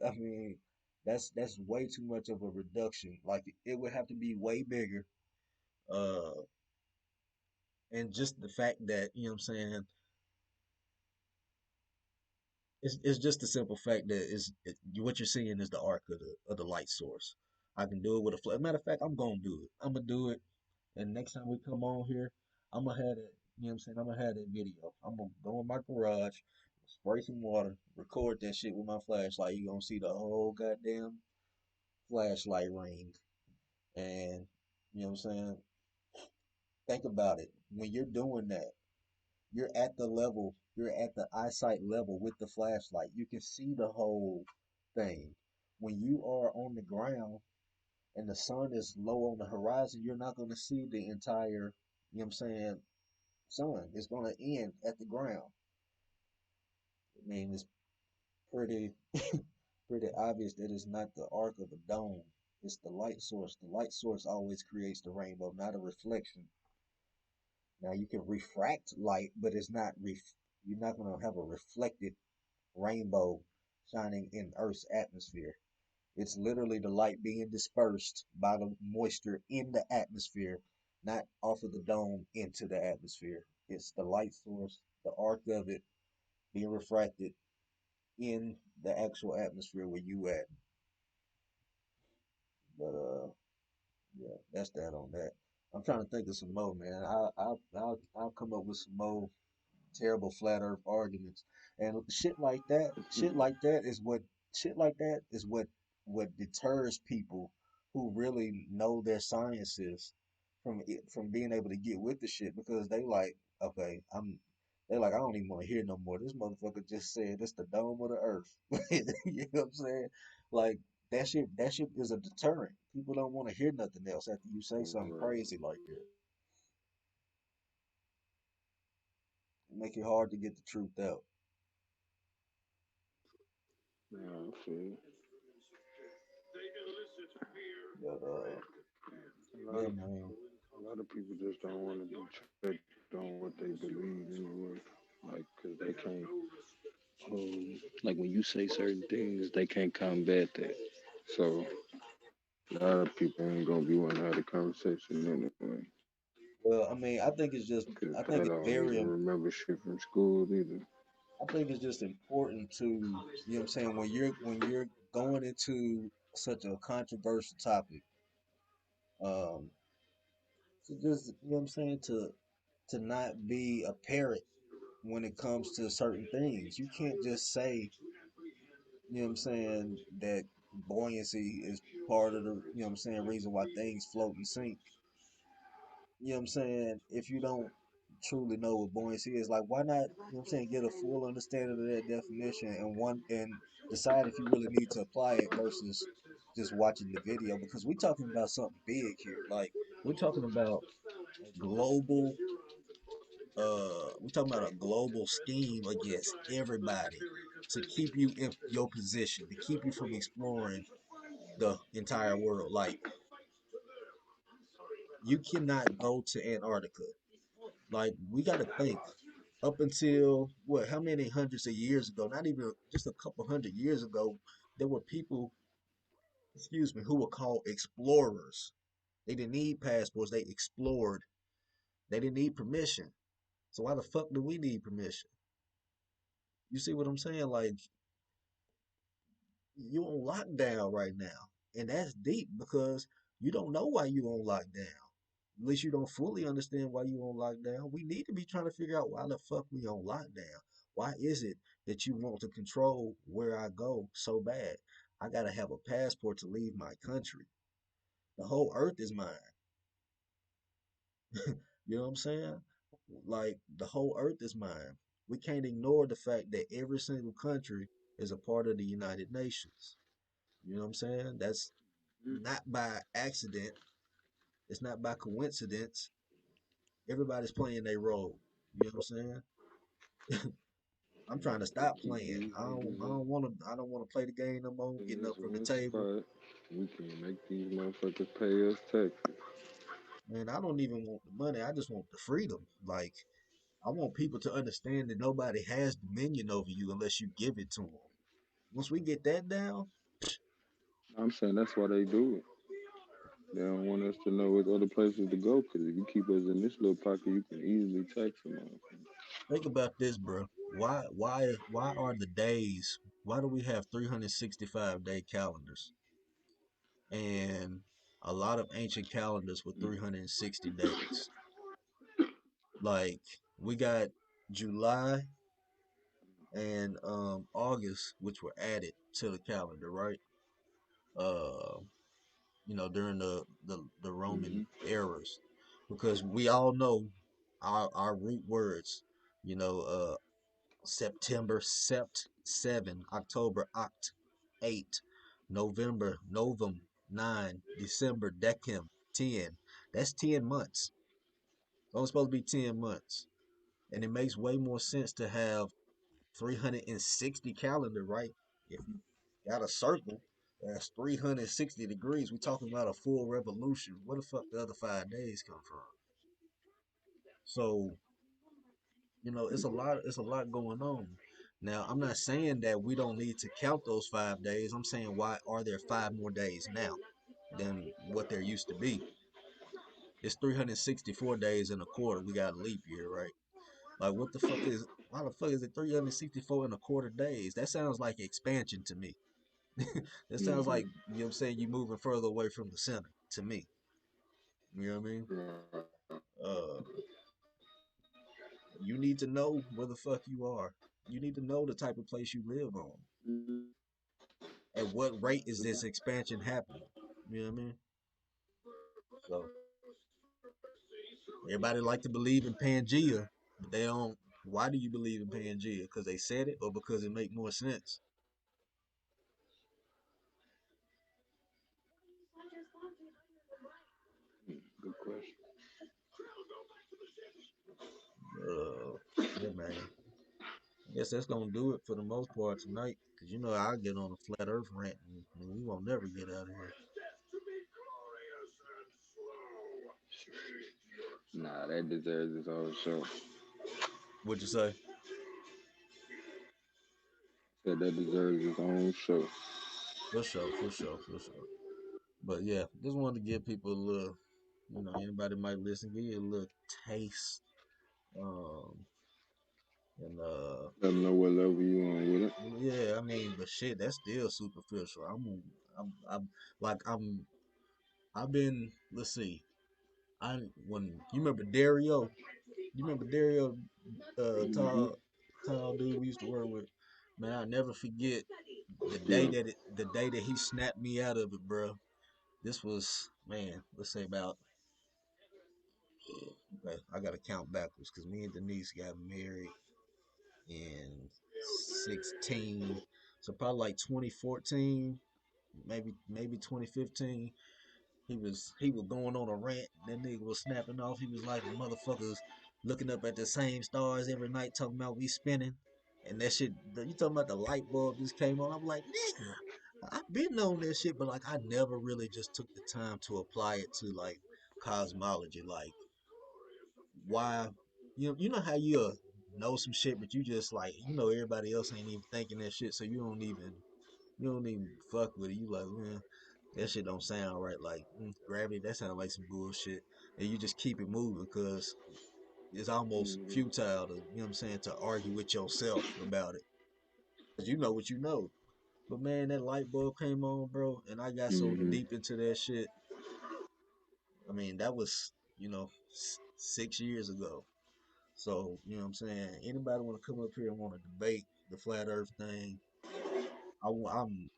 I mean, that's way too much of a reduction. Like it would have to be way bigger. Uh, and just the fact that, you know what I'm saying, it's just the simple fact that what you're seeing is the arc of the light source. I can do it with a flash. Matter of fact, I'm gonna do it. I'm gonna do it, and next time we come on here, I'm gonna have that. You know what I'm saying? I'm gonna have that video. I'm gonna go in my garage, spray some water, record that shit with my flashlight. You gonna see the whole goddamn flashlight ring, and you know what I'm saying? Think about it. When you're doing that, you're at the level, you're at the eyesight level with the flashlight. You can see the whole thing. When you are on the ground and the sun is low on the horizon, you're not going to see the entire, you know what I'm saying, sun. It's going to end at the ground. I mean, it's pretty pretty obvious that it's not the arc of a dome. It's the light source. The light source always creates the rainbow, not a reflection. Now you can refract light, but it's not you're not going to have a reflected rainbow shining in Earth's atmosphere. It's literally the light being dispersed by the moisture in the atmosphere, not off of the dome into the atmosphere. It's the light source, the arc of it being refracted in the actual atmosphere where you at. But yeah, that's that on that. I'm trying to think of some more, man. I'll come up with some more terrible flat earth arguments and shit like that is what deters people who really know their sciences from being able to get with the shit because they like, okay, they like, I don't even want to hear no more. This motherfucker just said it's the dome of the earth. You know what I'm saying? Like that shit is a deterrent. People don't want to hear nothing else after you say something Right. crazy like that. Make it hard to get the truth out. Yeah, I feel But a lot yeah, of man. a lot of people just don't want to be checked on what they believe anyway. Like, cause they can't. Like when you say certain things, they can't combat that. So a lot of people ain't gonna be wanting to have the conversation anyway. Well, I mean, I think it's just, Cause I they think it's don't even very, remember shit from school either. I think it's just important to, you know what I'm saying, when you're going into such a controversial topic, um, to just, you know what I'm saying, to not be a parrot when it comes to certain things. You can't just say, you know what I'm saying, that buoyancy is part of the, you know what I'm saying, reason why things float and sink. You know what I'm saying? If you don't truly know what buoyancy is, like why not, you know what I'm saying, get a full understanding of that definition and decide if you really need to apply it versus just watching the video because we're talking about something big here. Like we're talking about a global we're talking about a global scheme against everybody to keep you in your position, to keep you from exploring the entire world. Like you cannot go to Antarctica. Like we got to think up until what, how many hundreds of years ago, not even just a couple hundred years ago, there were people, excuse me, who were called explorers. They didn't need passports, they explored. They didn't need permission. So why the fuck do we need permission? You see what I'm saying? Like you on lockdown right now. And that's deep because you don't know why you on lockdown. At least you don't fully understand why you on lockdown. We need to be trying to figure out why the fuck we on lockdown. Why is it that you want to control where I go so bad? I gotta have a passport to leave my country. The whole earth is mine. You know what I'm saying? Like the whole earth is mine. We can't ignore the fact that every single country is a part of the United Nations. You know what I'm saying? That's not by accident. It's not by coincidence. Everybody's playing their role. You know what I'm saying? I'm trying to stop playing. I don't want to play the game no more. I'm In getting this up from the one table. spot, we can make these motherfuckers pay us taxes. Man, I don't even want the money. I just want the freedom. Like I want people to understand that nobody has dominion over you unless you give it to them. Once we get that down, I'm saying that's why they do it. They don't want us to know what other places to go because if you keep us in this little pocket, you can easily tax them. think about this, bro. Why are the days? Why do we have 365-day calendars? And a lot of ancient calendars with 360 days. Like we got July and August, which were added to the calendar, right? Uh, during the Roman Mm-hmm. eras, because we all know our root words. You know, September sept 7, October oct 8, November novum 9, December decem 10. That's 10 months. It's only supposed to be 10 months. And it makes way more sense to have 360 calendar, right? If you got a circle that's 360 degrees, we're talking about a full revolution. Where the fuck the other 5 days come from? So, it's a lot going on. Now, I'm not saying that we don't need to count those 5 days. I'm saying why are there five more days now than what there used to be? It's 364 days in a quarter. We got a leap year, right? Like, what the fuck is? Why the fuck is it 364 and a quarter days? That sounds like expansion to me. That sounds Hmm. like, you know what I'm saying, you moving further away from the center to me. You know what I mean? Right. Uh, you need to know where the fuck you are. You need to know the type of place you live on. At what rate is this expansion happening? You know what I mean? So everybody like to believe in Pangea, but they don't. Why do you believe in Pangea? Because they said it, or because it make more sense? Good question. Uh, yeah, man. I guess that's gonna do it for the most part tonight. Cause you know I get on a flat Earth rant, and we won't never get out of here. Nah, that deserves its own show. What'd you say? Said that deserves its own show. For sure, for sure, for sure. But yeah, just wanted to give people a little, anybody might listen, give you a little taste. Um, and Let them know what level you on with it. yeah, I mean, but shit, that's still superficial. I'm like, I've been, let's see, when you remember Dario, you remember Dario, Hmm. tall dude we used to work with. Man, I'll never forget Yeah. the day that he snapped me out of it, bro. This was, man, let's say about, okay, I gotta count backwards because me and Denise got married in 16, so probably like 2014, maybe 2015. He was going on a rant. That nigga was snapping off. He was like motherfuckers looking up at the same stars every night, talking about we spinning, and that shit. You talking about the light bulb just came on? I'm like, nigga, I've been on that shit, but like I never really just took the time to apply it to like cosmology, like why. You know how know some shit, but you just like everybody else ain't even thinking that shit, so you don't even fuck with it. You like, man, that shit don't sound right. Like gravity, that sounds like some bullshit, and you just keep it moving because it's almost Hmm. futile to, what I'm saying, to argue with yourself about it. Cause you know what you know. But man, that light bulb came on, bro, and I got so Hmm. deep into that shit. I mean, that was 6 years ago. So what I'm saying, anybody want to come up here and want to debate the flat Earth thing? I'm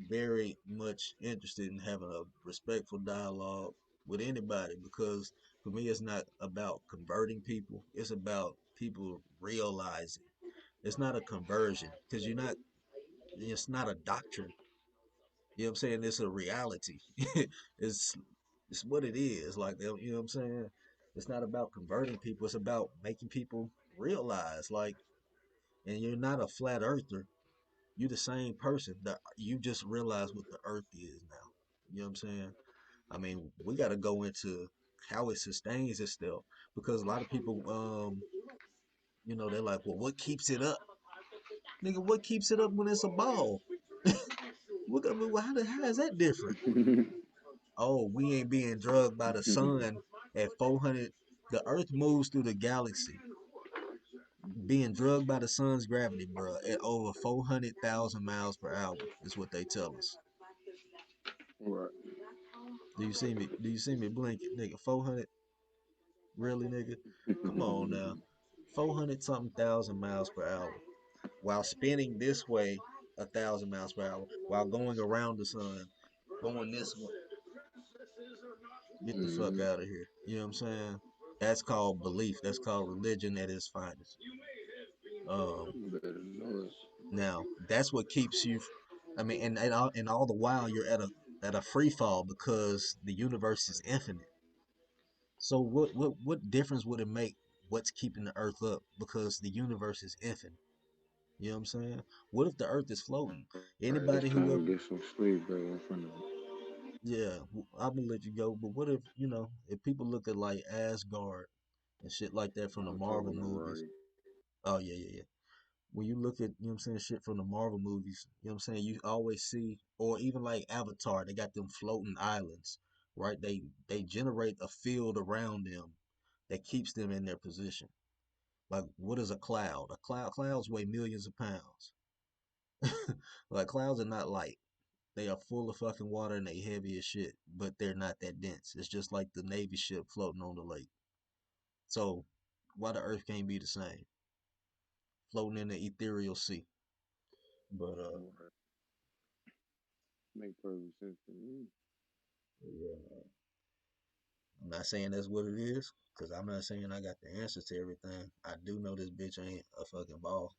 very much interested in having a respectful dialogue with anybody because for me, it's not about converting people. It's about people realizing it's not a conversion because it's not a doctrine. You know what I'm saying? It's a reality. it's, it's what it is. Like, what I'm saying? It's not about converting people. It's about making people realize, like, and you're not a flat earther. You the same person. You just realize what the earth is now. You know what I'm saying? I mean, we got to go into how it sustains itself because a lot of people, they're like, well, what keeps it up? Nigga, what keeps it up when it's a ball? What, I mean, how is that different? Oh, we ain't being drugged by the sun at 400. The earth moves through the galaxy, being drugged by the sun's gravity, bro, at over 400,000 miles per hour is what they tell us. Right. Do you see me? Do you see me blinking, nigga? 400, really, nigga? Come on now, 400 something thousand miles per hour, while spinning this way 1,000 miles per hour, while going around the sun, going this way. Get the fuck Hmm. out of here. You know what I'm saying? That's called belief. That's called religion at its finest. Um, Better know it. Now that's what keeps you. I mean, and all the while you're at a free fall because the universe is infinite. So what difference would it make what's keeping the earth up because the universe is infinite? You know what I'm saying? What if the earth is floating? Right, it's Anybody who time to ever, get some sleep, bro. In front of yeah, I'm gonna let you go. But what if people look at like Asgard and shit like that from I the was Marvel talking to movies? Ray. Oh yeah, yeah, yeah. When you look at, I'm saying, shit from the Marvel movies, I'm saying, you always see, or even like Avatar, they got them floating islands. right? They generate a field around them that keeps them in their position. Like what is a cloud? Clouds weigh millions of pounds. Like clouds are not light. They are full of fucking water and they heavy as shit, but they're not that dense. It's just like the Navy ship floating on the lake. So why the Earth can't be the same, floating in the ethereal sea? But Right. Make perfect sense to me. yeah, I'm not saying that's what it is, cause I'm not saying I got the answers to everything. I do know this bitch ain't a fucking ball.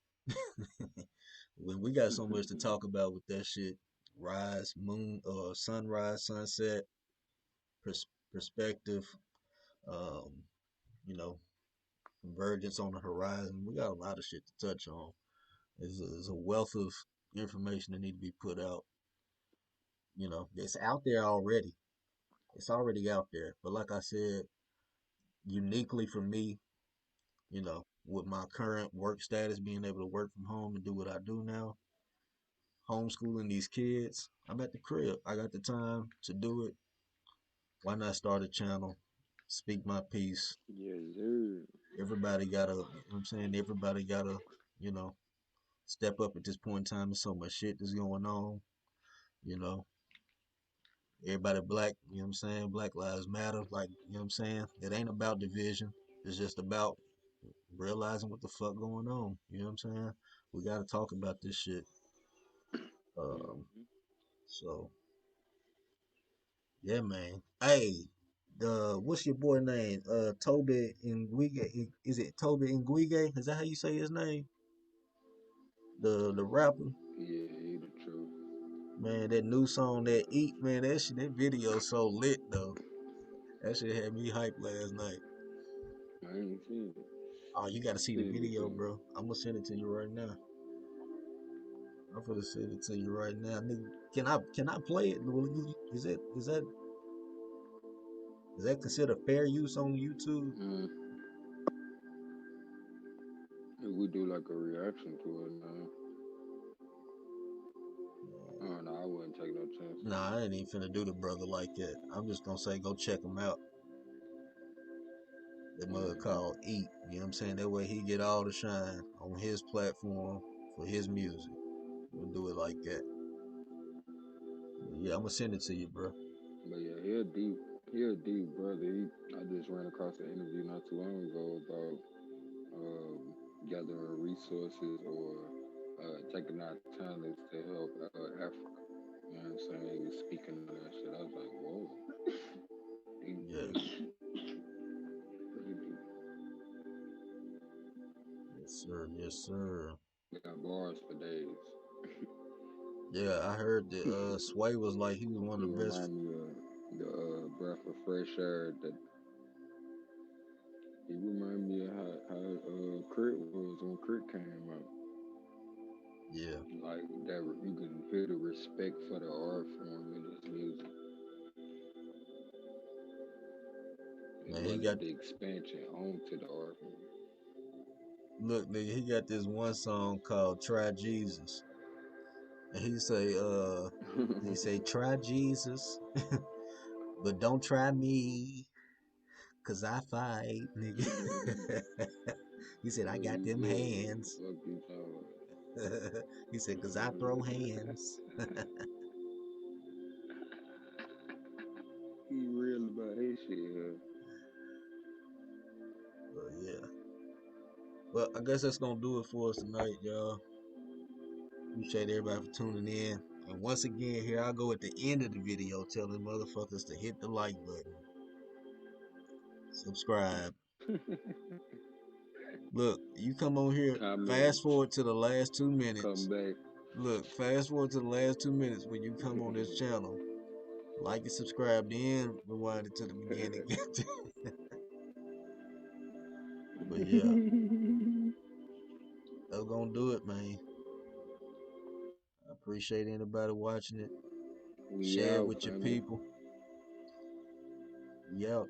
When we got so much to talk about with that shit, rise, moon, sunrise, sunset, perspective, um, you know, convergence on the horizon. We got a lot of shit to touch on. There's a wealth of information that need to be put out. You know, it's out there already. It's already out there. But like I said, uniquely for me, you know, with my current work status, being able to work from home and do what I do now, homeschooling these kids, I'm at the crib. I got the time to do it. Why not start a channel, speak my piece? Yes, sir. Everybody gotta, you know what I'm saying? Everybody gotta, you know, step up at this point in time. There's so much shit that's going on, you know. Everybody black, you know what I'm saying? Black lives matter, like, you know what I'm saying? It ain't about division. It's just about realizing what the fuck going on. You know what I'm saying? We gotta talk about this shit. Um, Mm-hmm. so yeah, man. Hey, the what's your boy name? Toby Nguige. Is it Toby Nguige? Is that how you say his name? The rapper. Yeah, he the truth. Man, that new song that Eat, man, that shit, that video so lit though. That shit had me hyped last night. I ain't seen it. Oh, you gotta see the Send it to video, me. bro. I'm gonna send it to you right now. I'm gonna send it to you right now, nigga. Can I play it? Is that considered fair use on YouTube? Mm. If we do like a reaction to it now, I don't know. I wouldn't take no chances. Nah, I ain't even finna do the brother like that. I'm just gonna say go check him out. That mother Mm-hmm. called Eat. You know what I'm saying? That way he get all the shine on his platform for his music. We'll do it like that. But yeah, I'm gonna send it to you, bro. But yeah, he a deep brother. I just ran across an interview not too long ago about gathering resources or taking our talents to help Africa. You know what I'm saying? He was speaking on that shit. I was like, whoa, deep, Yeah. really, really deep. Yes, sir. Yes, sir. Got bars for days. Yeah, I heard that Sway was like he was one He of the best. remind me of the breath of fresh air. That he remind me of how Crit was when Crit came out. Yeah, Like that, you can feel the respect for the art form in his music, as man, he well as got the expansion onto the art form. look, nigga, he got this one song called "Try Jesus," and he say try Jesus, but don't try me, cause I fight, nigga. He said I got He them said, hands. "Fuck you, talking He said cause I throw hands. He real about his shit, huh? But yeah, well, I guess that's gonna do it for us tonight, y'all. Appreciate everybody for tuning in. And once again, here I go at the end of the video telling motherfuckers to hit the like button, subscribe. Look, you come on here, Comment, fast forward to the last 2 minutes. come back. Look, fast forward to the last 2 minutes when you come on this channel. Like and subscribe, then rewind it to the beginning. But yeah, that's gonna do it, man. I appreciate anybody watching it. We Share it out, with your family. people. We out.